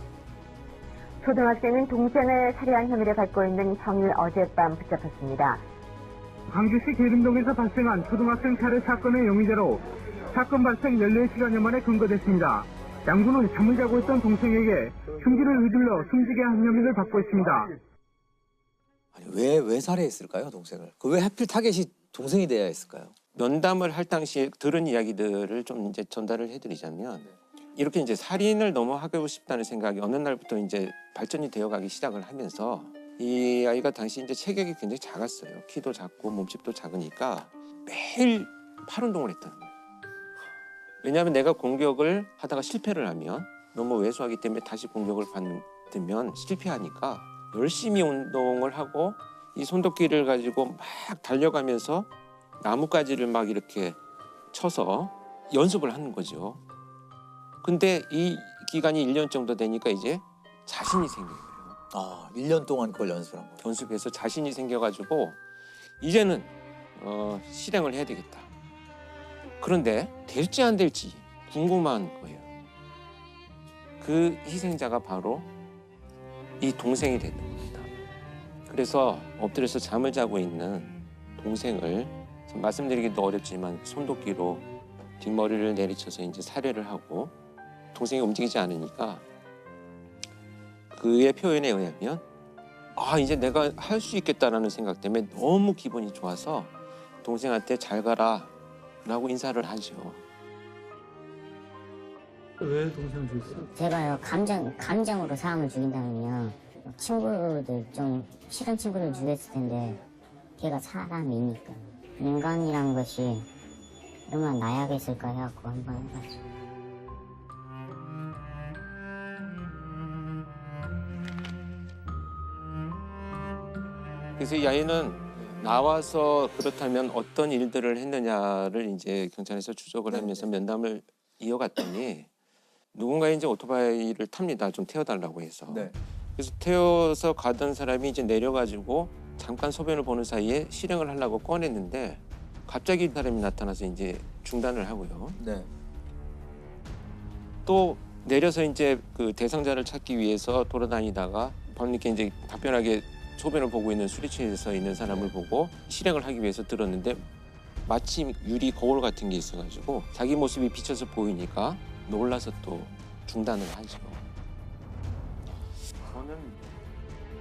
초등학생은 동생을 살해한 혐의를 받고 있는 형이 어젯밤 붙잡혔습니다. 광주시 계림동에서 발생한 초등학생 살해 사건의 용의자로 사건 발생 14시간여 만에 검거됐습니다. 양군은 잠을 자고 있던 동생에게 흉기를 휘둘러 숨지게 한 혐의를 받고 있습니다. 아니, 왜 살해했을까요, 동생을? 왜 하필 타겟이 동생이 돼야 했을까요? 면담을 할 당시에 들은 이야기들을 좀 이제 전달을 해드리자면 이렇게 이제 살인을 너무 하고 싶다는 생각이 어느 날부터 이제 발전이 되어가기 시작을 하면서 이 아이가 당시 이제 체격이 굉장히 작았어요. 키도 작고 몸집도 작으니까 매일 팔 운동을 했다는 거예요. 왜냐하면 내가 공격을 하다가 실패를 하면 너무 왜소하기 때문에 다시 공격을 받으면 실패하니까 열심히 운동을 하고 이 손도끼를 가지고 막 달려가면서 나뭇가지를 막 이렇게 쳐서 연습을 하는 거죠. 근데 이 기간이 1년 정도 되니까 이제 자신이 생긴 거예요. 아, 1년 동안 그걸 연습을 한 거예요. 연습해서 자신이 생겨가지고 이제는 실행을 해야 되겠다. 그런데 될지 안 될지 궁금한 거예요. 그 희생자가 바로 이 동생이 됐던 겁니다. 그래서 엎드려서 잠을 자고 있는 동생을 말씀드리기도 어렵지만 손도끼로 뒷머리를 내리쳐서 이제 살해를 하고 동생이 움직이지 않으니까 그의 표현에 의하면 아 이제 내가 할 수 있겠다라는 생각 때문에 너무 기분이 좋아서 동생한테 잘 가라 라고 인사를 하죠. 왜 동생을 죽였어요? 제가요 감정으로 사람을 죽인다면요 친구들 좀 싫은 친구들 죽였을 텐데 걔가 사람이니까 인간이란 것이 얼마나 나약했을까 해갖고 한번 해봤어요. 그래서 이 아이는 나와서 그렇다면 어떤 일들을 했느냐를 이제 경찰에서 추적을 하면서 면담을 이어갔더니 누군가 이제 오토바이를 탑니다. 좀 태워달라고 해서. 그래서 태워서 가던 사람이 이제 내려가지고 잠깐 소변을 보는 사이에 실행을 하려고 꺼냈는데 갑자기 사람이 나타나서 이제 중단을 하고요. 또 내려서 이제 그 대상자를 찾기 위해서 돌아다니다가 밤늦게 이제 답변하게 소변을 보고 있는 수리체에 서 있는 사람을 보고 실행을 하기 위해서 들었는데 마침 유리 거울 같은 게 있어가지고 자기 모습이 비쳐서 보이니까 놀라서 또 중단을 하죠. 저는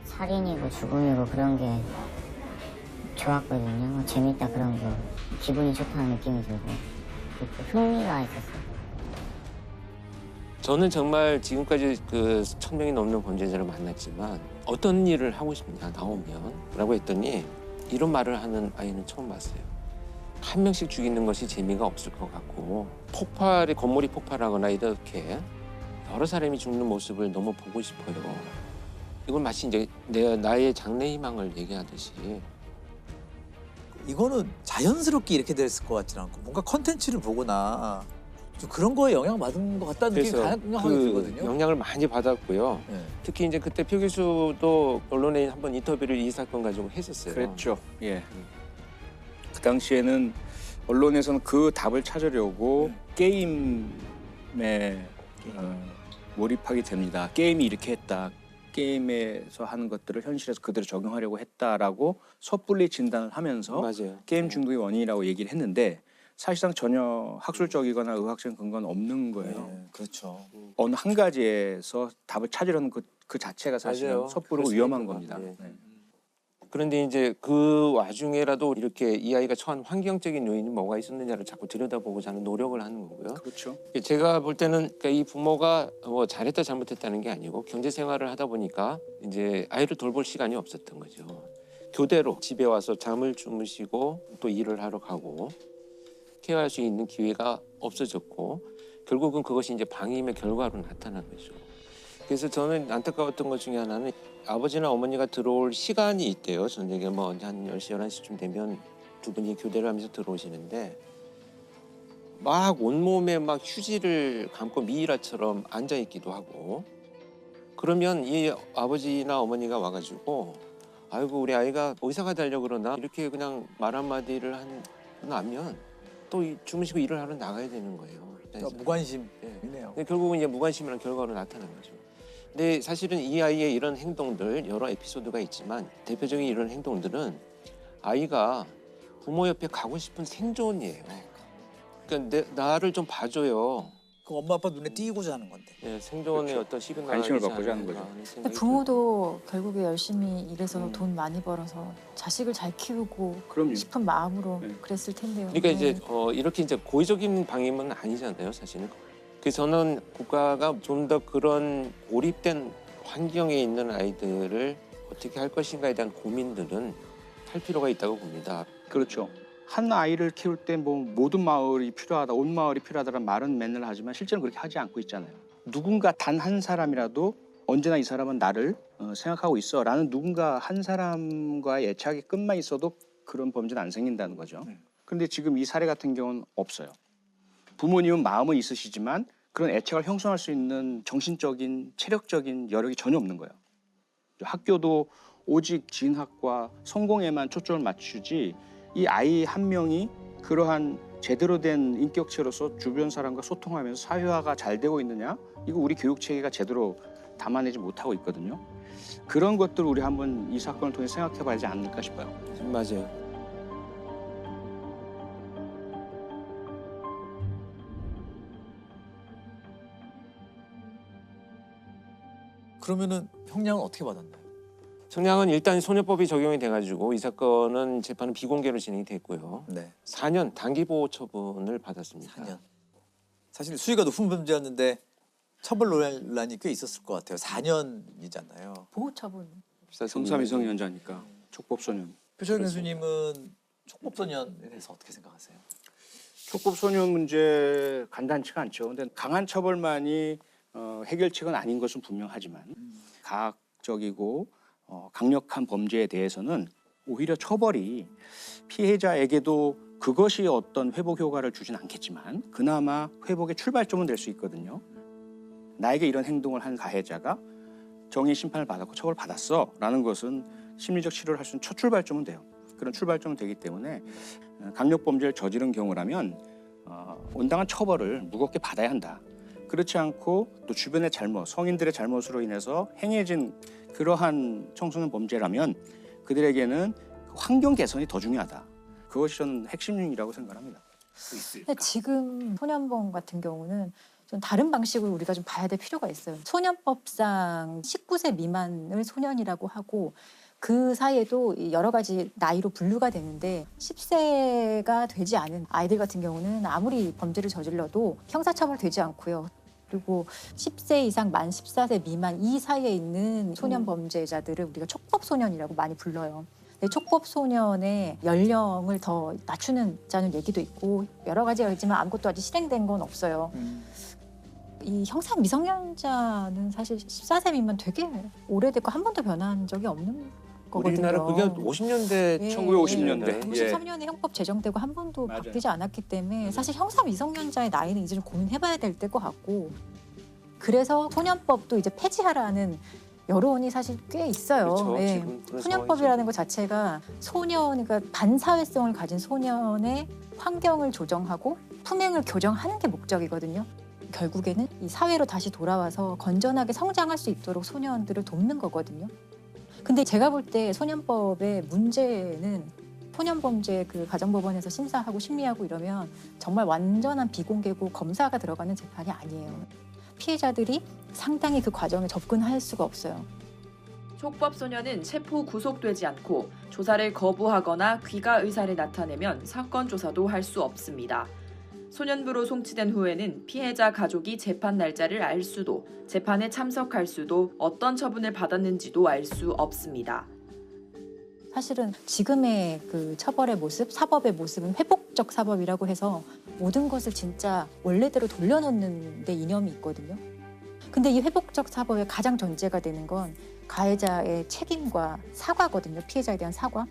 살인이고 죽음이고 그런 게 좋았거든요. 재밌다 그런 거. 기분이 좋다는 느낌이 들고 흥미가 있었어요. 저는 정말 지금까지 그 1000명이 넘는 범죄자를 만났지만 어떤 일을 하고 싶냐 나오면 라고 했더니 이런 말을 하는 아이는 처음 봤어요. 한 명씩 죽이는 것이 재미가 없을 것 같고 건물이 폭발하거나 이렇게 여러 사람이 죽는 모습을 너무 보고 싶어요. 이건 마치 이제 나의 장래희망을 얘기하듯이 이거는 자연스럽게 이렇게 됐을 것 같지는 않고 뭔가 컨텐츠를 보거나 좀 그런 거에 영향받은 것 같다는 느낌이 그래서 강하게 들거든요. 영향을 많이 받았고요. 네. 특히 이제 그때 표 교수도 언론에 한번 인터뷰를 이 사건 가지고 했었어요. 그랬죠. 예. 그 당시에는 언론에서는 그 답을 찾으려고 게임에 몰입하게 됩니다. 게임이 이렇게 했다. 게임에서 하는 것들을 현실에서 그대로 적용하려고 했다라고 섣불리 진단을 하면서 맞아요. 게임 중독의 원인이라고 얘기를 했는데 사실상 전혀 학술적이거나 의학적인 근거는 없는 거예요. 네, 그렇죠. 어느 한 가지에서 답을 찾으려는 그 자체가 사실은 맞아요. 섣부르고 그럴 위험한 수도 겁니다. 있고, 그런데 이제 그 와중에라도 이렇게 이 아이가 처한 환경적인 요인이 뭐가 있었느냐를 자꾸 들여다보고자 하는 노력을 하는 거고요. 그렇죠. 제가 볼 때는 그러니까 이 부모가 뭐 잘했다 잘못했다는 게 아니고 경제 생활을 하다 보니까 이제 아이를 돌볼 시간이 없었던 거죠. 교대로 집에 와서 잠을 주무시고 또 일을 하러 가고 케어할 수 있는 기회가 없어졌고 결국은 그것이 이제 방임의 결과로 나타난 거죠. 그래서 저는 안타까웠던 것 중에 하나는 아버지나 어머니가 들어올 시간이 있대요. 저녁에 뭐 한 10시, 11시쯤 되면 두 분이 교대를 하면서 들어오시는데 막 온몸에 막 휴지를 감고 미이라처럼 앉아있기도 하고 그러면 이 아버지나 어머니가 와가지고 아이고 우리 아이가 의사가 되려고 그러나 이렇게 그냥 말 한마디를 하면 또 주무시고 일을 하러 나가야 되는 거예요. 그러니까 무관심이네요. 네, 결국은 이제 무관심이라는 결과로 나타난 거죠. 근데 사실은 이 아이의 이런 행동들 여러 에피소드가 있지만 대표적인 이런 행동들은 아이가 부모 옆에 가고 싶은 생존이에요. 그러니까 나를 좀 봐줘요. 그 엄마 아빠 눈에 띄고자 하는 건데. 네, 생존의 그렇죠. 어떤 시그널 관심을 갖고자 하는 거죠. 근데 부모도 결국에 열심히 일해서 돈 많이 벌어서 자식을 잘 키우고 그럼요. 싶은 마음으로 그랬을 텐데요. 그러니까 이제 이렇게 이제 고의적인 방임은 아니잖아요, 사실은. 그래서 저는 국가가 좀 더 그런 고립된 환경에 있는 아이들을 어떻게 할 것인가에 대한 고민들은 할 필요가 있다고 봅니다. 그렇죠. 한 아이를 키울 때 뭐 모든 마을이 필요하다, 온 마을이 필요하다는 말은 맨날 하지만 실제는 그렇게 하지 않고 있잖아요. 누군가 단 한 사람이라도 언제나 이 사람은 나를 생각하고 있어라는 누군가 한 사람과의 애착이 끝만 있어도 그런 범죄는 안 생긴다는 거죠. 그런데 지금 이 사례 같은 경우는 없어요. 부모님은 마음은 있으시지만 그런 애착을 형성할 수 있는 정신적인, 체력적인 여력이 전혀 없는 거예요. 학교도 오직 진학과 성공에만 초점을 맞추지 이 아이 한 명이 그러한 제대로 된 인격체로서 주변 사람과 소통하면서 사회화가 잘 되고 있느냐? 이거 우리 교육 체계가 제대로 담아내지 못하고 있거든요. 그런 것들을 우리 한번 이 사건을 통해 생각해 봐야 하지 않을까 싶어요. 맞아요. 그러면은 형량은 어떻게 받았나요? 청량은 일단 소녀법이 적용이 돼가지고 이 사건은 재판은 비공개로 진행이 됐고요. 네. 4년 단기보호 처분을 받았습니다. 4년. 사실 수위가 높은 범죄였는데 처벌 논란이 꽤 있었을 것 같아요. 4년이잖아요. 보호처분. 성사미성년자니까 촉법소년. 표철 교수님은 촉법소년에 대해서 어떻게 생각하세요? 촉법소년 문제 간단치가 않죠. 근데 강한 처벌만이 해결책은 아닌 것은 분명하지만 가학적이고 강력한 범죄에 대해서는 오히려 처벌이 피해자에게도 그것이 어떤 회복 효과를 주진 않겠지만 그나마 회복의 출발점은 될 수 있거든요. 나에게 이런 행동을 한 가해자가 정의 심판을 받았고 처벌받았어 라는 것은 심리적 치료를 할 수 있는 첫 출발점은 돼요. 그런 출발점은 되기 때문에 강력범죄를 저지른 경우라면 온당한 처벌을 무겁게 받아야 한다. 그렇지 않고 또 주변의 잘못, 성인들의 잘못으로 인해서 행해진 그러한 청소년 범죄라면 그들에게는 환경 개선이 더 중요하다. 그것이 저는 핵심이라고 생각합니다. 근데 지금 소년범 같은 경우는 좀 다른 방식으로 우리가 좀 봐야 될 필요가 있어요. 소년법상 19세 미만을 소년이라고 하고 그 사이에도 여러 가지 나이로 분류가 되는데 10세가 되지 않은 아이들 같은 경우는 아무리 범죄를 저질러도 형사처벌되지 않고요. 그리고 10세 이상 만 14세 미만 이 사이에 있는 소년 범죄자들을 우리가 촉법소년이라고 많이 불러요. 근데 촉법소년의 연령을 더 낮추는 얘기도 있고 여러 가지가 있지만 아무것도 아직 실행된 건 없어요. 이 형사 미성년자는 사실 14세 미만 되게 오래됐고 한 번도 변한 적이 없는 거거든요. 우리나라 그게 50년대, 1950년대. 53년에 형법 제정되고 한 번도 맞아요. 바뀌지 않았기 때문에 사실 형사 미성년자의 나이는 이제 좀 고민해봐야 될 때일 것 같고 그래서 소년법도 이제 폐지하라는 여론이 사실 꽤 있어요. 그렇죠. 예. 지금 그런 소년법이라는 것 자체가 그러니까 반사회성을 가진 소년의 환경을 조정하고 품행을 교정하는 게 목적이거든요. 결국에는 이 사회로 다시 돌아와서 건전하게 성장할 수 있도록 소년들을 돕는 거거든요. 근데 제가 볼 때 소년법의 문제는 소년범죄 그 가정법원에서 심사하고 심리하고 이러면 정말 완전한 비공개고 검사가 들어가는 재판이 아니에요. 피해자들이 상당히 그 과정에 접근할 수가 없어요. 촉법 소년은 체포 구속되지 않고 조사를 거부하거나 귀가 의사를 나타내면 사건 조사도 할 수 없습니다. 소년부로 송치된 후에는 피해자 가족이 재판 날짜를 알 수도, 재판에 참석할 수도, 어떤 처분을 받았는지도 알 수 없습니다. 사실은 지금의 그 처벌의 모습, 사법의 모습은 회복적 사법이라고 해서 모든 것을 진짜 원래대로 돌려놓는 데 이념이 있거든요. 근데 이 회복적 사법의 가장 전제가 되는 건 가해자의 책임과 사과거든요. 피해자에 대한 사과.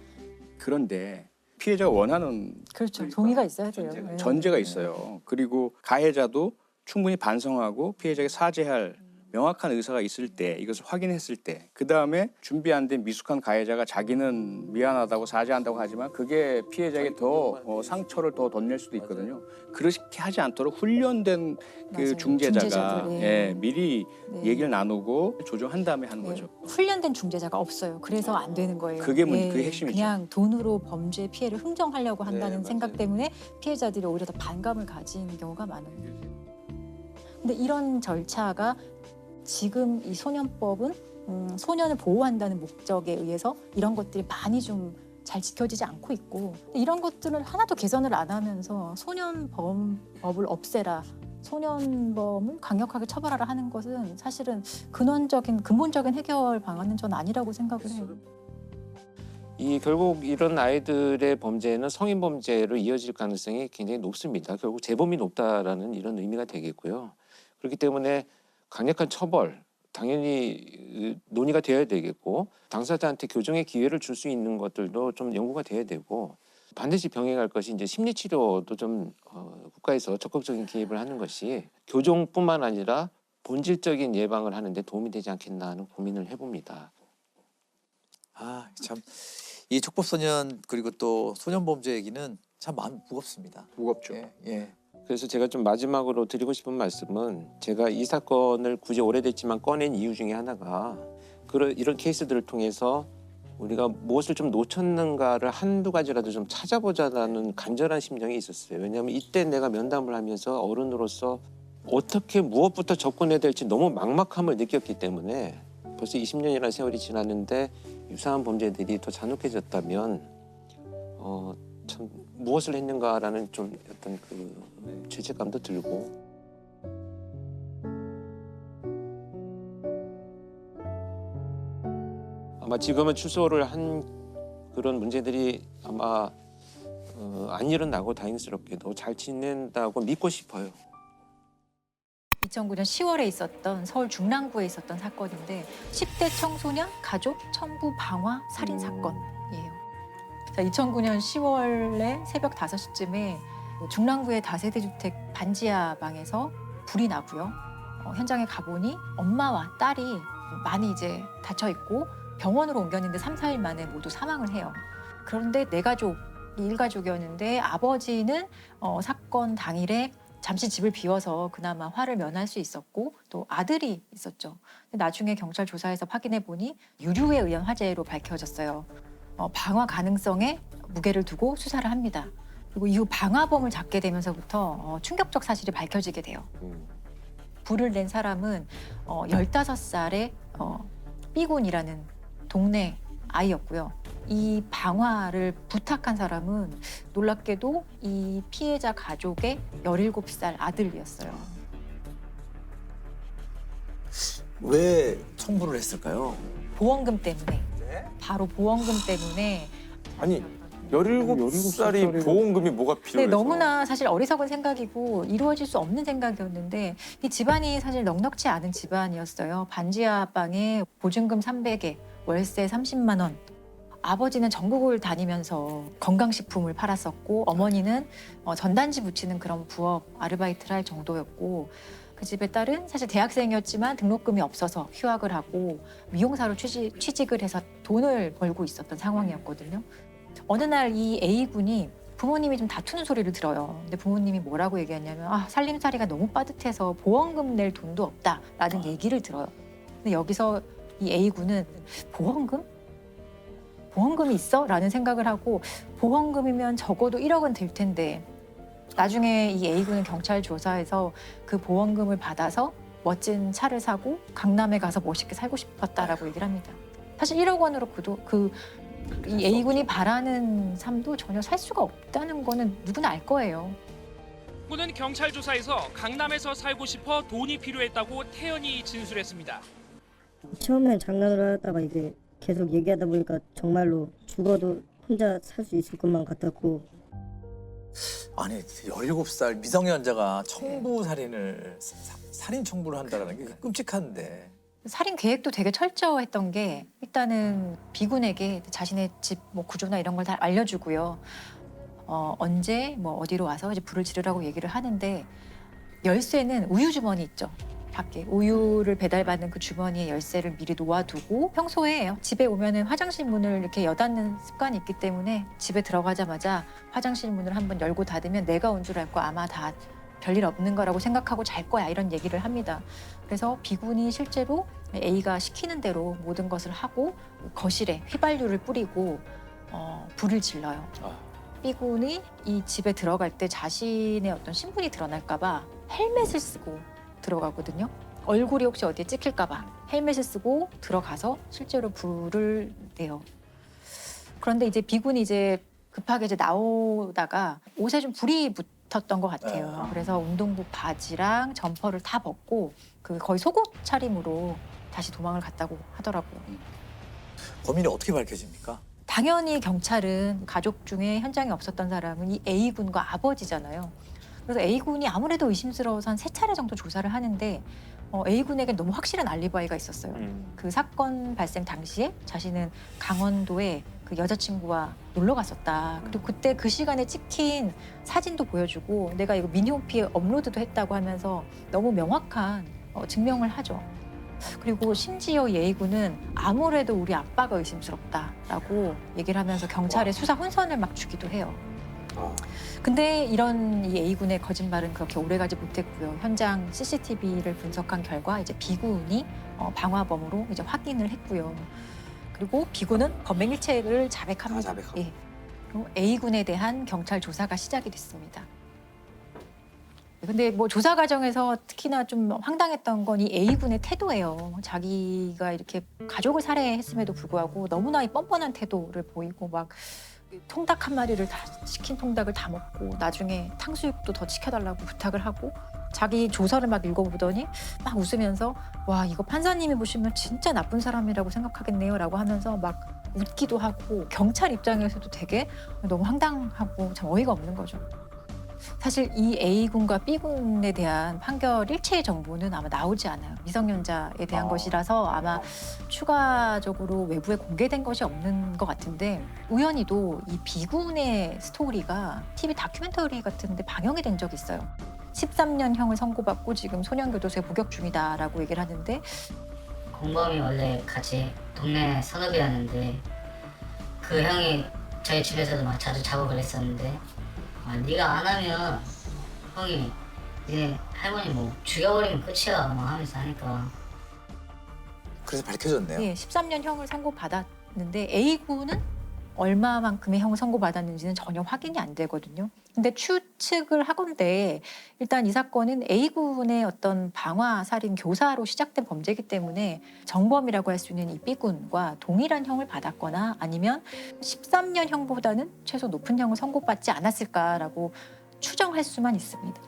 그런데 피해자가 원하는 그렇죠. 동의가 있어야 돼요. 네. 전제가 있어요. 그리고 가해자도 충분히 반성하고 피해자에게 사죄할 명확한 의사가 있을 때, 이것을 확인했을 때, 그 다음에 준비 안 된 미숙한 가해자가 자기는 미안하다고 사죄한다고 하지만 그게 피해자에게 더 상처를 더 덧낼 수도 있거든요. 그렇게 하지 않도록 훈련된 그 중재자가 미리 얘기를 나누고 조정한 다음에 하는 거죠. 훈련된 중재자가 없어요. 그래서 안 되는 거예요. 그게 그게 핵심이죠. 그냥 돈으로 범죄 피해를 흥정하려고 한다는 생각 때문에 피해자들이 오히려 더 반감을 가진 경우가 많아요. 근데 이런 절차가 지금 이 소년법은 소년을 보호한다는 목적에 의해서 이런 것들이 많이 좀 잘 지켜지지 않고 있고 이런 것들을 하나도 개선을 안 하면서 소년범법을 없애라, 소년범을 강력하게 처벌하라 하는 것은 사실은 근본적인 해결 방안은 전 아니라고 생각을 해요. 결국 이런 아이들의 범죄는 성인 범죄로 이어질 가능성이 굉장히 높습니다. 결국 재범이 높다라는 이런 의미가 되겠고요. 그렇기 때문에 강력한 처벌, 당연히 논의가 되어야 되겠고 당사자한테 교정의 기회를 줄 수 있는 것들도 좀 연구가 돼야 되고 반드시 병행할 것이 이제 심리치료도 좀 국가에서 적극적인 개입을 하는 것이 교정뿐만 아니라 본질적인 예방을 하는데 도움이 되지 않겠나 하는 고민을 해봅니다. 참 이 촉법소년 그리고 또 소년범죄 얘기는 참 마음이 무겁습니다. 무겁죠. 예. 그래서 제가 좀 마지막으로 드리고 싶은 말씀은 제가 이 사건을 굳이 오래됐지만 꺼낸 이유 중에 하나가 이런 케이스들을 통해서 우리가 무엇을 좀 놓쳤는가를 한두 가지라도 좀 찾아보자라는 간절한 심정이 있었어요. 왜냐하면 이때 내가 면담을 하면서 어른으로서 어떻게 무엇부터 접근해야 될지 너무 막막함을 느꼈기 때문에 벌써 20년이라는 세월이 지났는데 유사한 범죄들이 더 잔혹해졌다면 참 무엇을 했는가라는 좀 어떤 그 죄책감도 들고 아마 지금은 출소를 한 그런 문제들이 아마 안 일어나고 다행스럽게도 잘 지낸다고 믿고 싶어요. 2009년 10월에 있었던 서울 중랑구에 있었던 사건인데 10대 청소년 가족 첨부 방화 살인 사건이에요. 자, 2009년 10월에 새벽 5시쯤에 중랑구의 다세대 주택 반지하 방에서 불이 나고요. 현장에 가보니 엄마와 딸이 많이 이제 다쳐 있고 병원으로 옮겼는데 3, 4일 만에 모두 사망을 해요. 그런데 네 가족이 일가족이었는데 아버지는 사건 당일에 잠시 집을 비워서 그나마 화를 면할 수 있었고 또 아들이 있었죠. 근데 나중에 경찰 조사에서 확인해 보니 유류에 의한 화재로 밝혀졌어요. 방화 가능성에 무게를 두고 수사를 합니다. 그리고 이후 방화범을 잡게 되면서부터 충격적 사실이 밝혀지게 돼요. 불을 낸 사람은 15살의 삐곤이라는 동네 아이였고요. 이 방화를 부탁한 사람은 놀랍게도 이 피해자 가족의 17살 아들이었어요. 왜 청부를 했을까요? 보험금 때문에. 바로 보험금 때문에. 아니 17살이 보험금이 뭐가 필요해서. 네, 너무나 사실 어리석은 생각이고 이루어질 수 없는 생각이었는데 이 집안이 사실 넉넉지 않은 집안이었어요. 반지하 방에 보증금 300에 월세 30만 원, 아버지는 전국을 다니면서 건강식품을 팔았었고 어머니는 전단지 붙이는 그런 부업 아르바이트를 할 정도였고 그 집의 딸은 사실 대학생이었지만 등록금이 없어서 휴학을 하고 미용사로 취직을 해서 돈을 벌고 있었던 상황이었거든요. 어느 날 이 A군이 부모님이 좀 다투는 소리를 들어요. 근데 부모님이 뭐라고 얘기했냐면 살림살이가 너무 빠듯해서 보험금 낼 돈도 없다라는 얘기를 들어요. 근데 여기서 이 A군은 보험금이 있어? 라는 생각을 하고 보험금이면 적어도 1억은 될 텐데 나중에 이 A군은 경찰 조사에서 그 보험금을 받아서 멋진 차를 사고 강남에 가서 멋있게 살고 싶었다라고 얘기를 합니다. 사실 1억 원으로 이 A군이 바라는 삶도 전혀 살 수가 없다는 거는 누구나 알 거예요. 군은 경찰 조사에서 강남에서 살고 싶어 돈이 필요했다고 태연히 진술했습니다. 처음엔 장난으로 하다가 이게 계속 얘기하다 보니까 정말로 죽어도 혼자 살 수 있을 것만 같았고. 아니 17살 미성년자가 청부 살인을 살인 청부를 한다는 게 끔찍한데. 살인 계획도 되게 철저했던 게 일단은 B군에게 자신의 집 구조나 이런 걸 다 알려주고요. 언제 어디로 와서 이제 불을 지르라고 얘기를 하는데 열쇠는 우유 주머니 있죠. 밖에 우유를 배달받는 그 주머니에 열쇠를 미리 놓아두고 평소에 집에 오면은 화장실 문을 이렇게 여닫는 습관이 있기 때문에 집에 들어가자마자 화장실 문을 한번 열고 닫으면 내가 온 줄 알고 아마 다 별일 없는 거라고 생각하고 잘 거야 이런 얘기를 합니다. 그래서 B군이 실제로 A가 시키는 대로 모든 것을 하고 거실에 휘발유를 뿌리고 불을 질러요. B군이 이 집에 들어갈 때 자신의 어떤 신분이 드러날까 봐 헬멧을 쓰고 들어가거든요. 얼굴이 혹시 어디에 찍힐까 봐 헬멧을 쓰고 들어가서 실제로 불을 내요. 그런데 이제 B군이 이제 급하게 이제 나오다가 옷에 좀 불이 붙었던 것 같아요. 그래서 운동복 바지랑 점퍼를 다 벗고 거의 속옷 차림으로 다시 도망을 갔다고 하더라고요. 범인이 어떻게 밝혀집니까? 당연히 경찰은 가족 중에 현장에 없었던 사람은 이 A군과 아버지잖아요. 그래서 A군이 아무래도 의심스러워서 한 3차례 정도 조사를 하는데 A군에게 너무 확실한 알리바이가 있었어요. 그 사건 발생 당시에 자신은 강원도에 그 여자친구와 놀러 갔었다. 그리고 그때 그 시간에 찍힌 사진도 보여주고 내가 이거 미니홈피에 업로드도 했다고 하면서 너무 명확한 증명을 하죠. 그리고 심지어 이 A군은 아무래도 우리 아빠가 의심스럽다라고 얘기를 하면서 경찰에 수사 혼선을 막 주기도 해요. 근데 이런 이 A군의 거짓말은 그렇게 오래가지 못했고요. 현장 CCTV를 분석한 결과 이제 B군이 방화범으로 이제 확인을 했고요. 그리고 B군은 범행일체를 자백합니다. 예. 그리고 A군에 대한 경찰 조사가 시작이 됐습니다. 근데 조사 과정에서 특히나 좀 황당했던 건 이 A군의 태도예요. 자기가 이렇게 가족을 살해했음에도 불구하고 너무나 이 뻔뻔한 태도를 보이고 막 통닭 한 마리를 치킨 통닭을 다 먹고 나중에 탕수육도 더 시켜달라고 부탁을 하고 자기 조서를 막 읽어보더니 막 웃으면서 와 이거 판사님이 보시면 진짜 나쁜 사람이라고 생각하겠네요 라고 하면서 막 웃기도 하고 경찰 입장에서도 되게 너무 황당하고 참 어이가 없는 거죠. 사실 이 A군과 B군에 대한 판결 일체의 정보는 아마 나오지 않아요. 미성년자에 대한 것이라서 아마 추가적으로 외부에 공개된 것이 없는 것 같은데 우연히도 이 B군의 스토리가 TV 다큐멘터리 같은 데 방영이 된 적이 있어요. 13년형을 선고받고 지금 소년교도소에 복역 중이다라고 얘기를 하는데 공범이 원래 같이 동네 선후배였는데 그 형이 저희 집에서도 막 자주 작업을 했었는데 네가 안 하면 형이 니네 할머니 죽여버리면 끝이야 하면서 하니까 그래서 밝혀졌네요. 예, 13년형을 선고받았는데 A군은 얼마만큼의 형을 선고받았는지는 전혀 확인이 안 되거든요. 근데 추측을 하건대 일단 이 사건은 A군의 어떤 방화 살인 교사로 시작된 범죄이기 때문에 정범이라고 할 수 있는 이 B군과 동일한 형을 받았거나 아니면 13년형보다는 최소 높은 형을 선고받지 않았을까라고 추정할 수만 있습니다.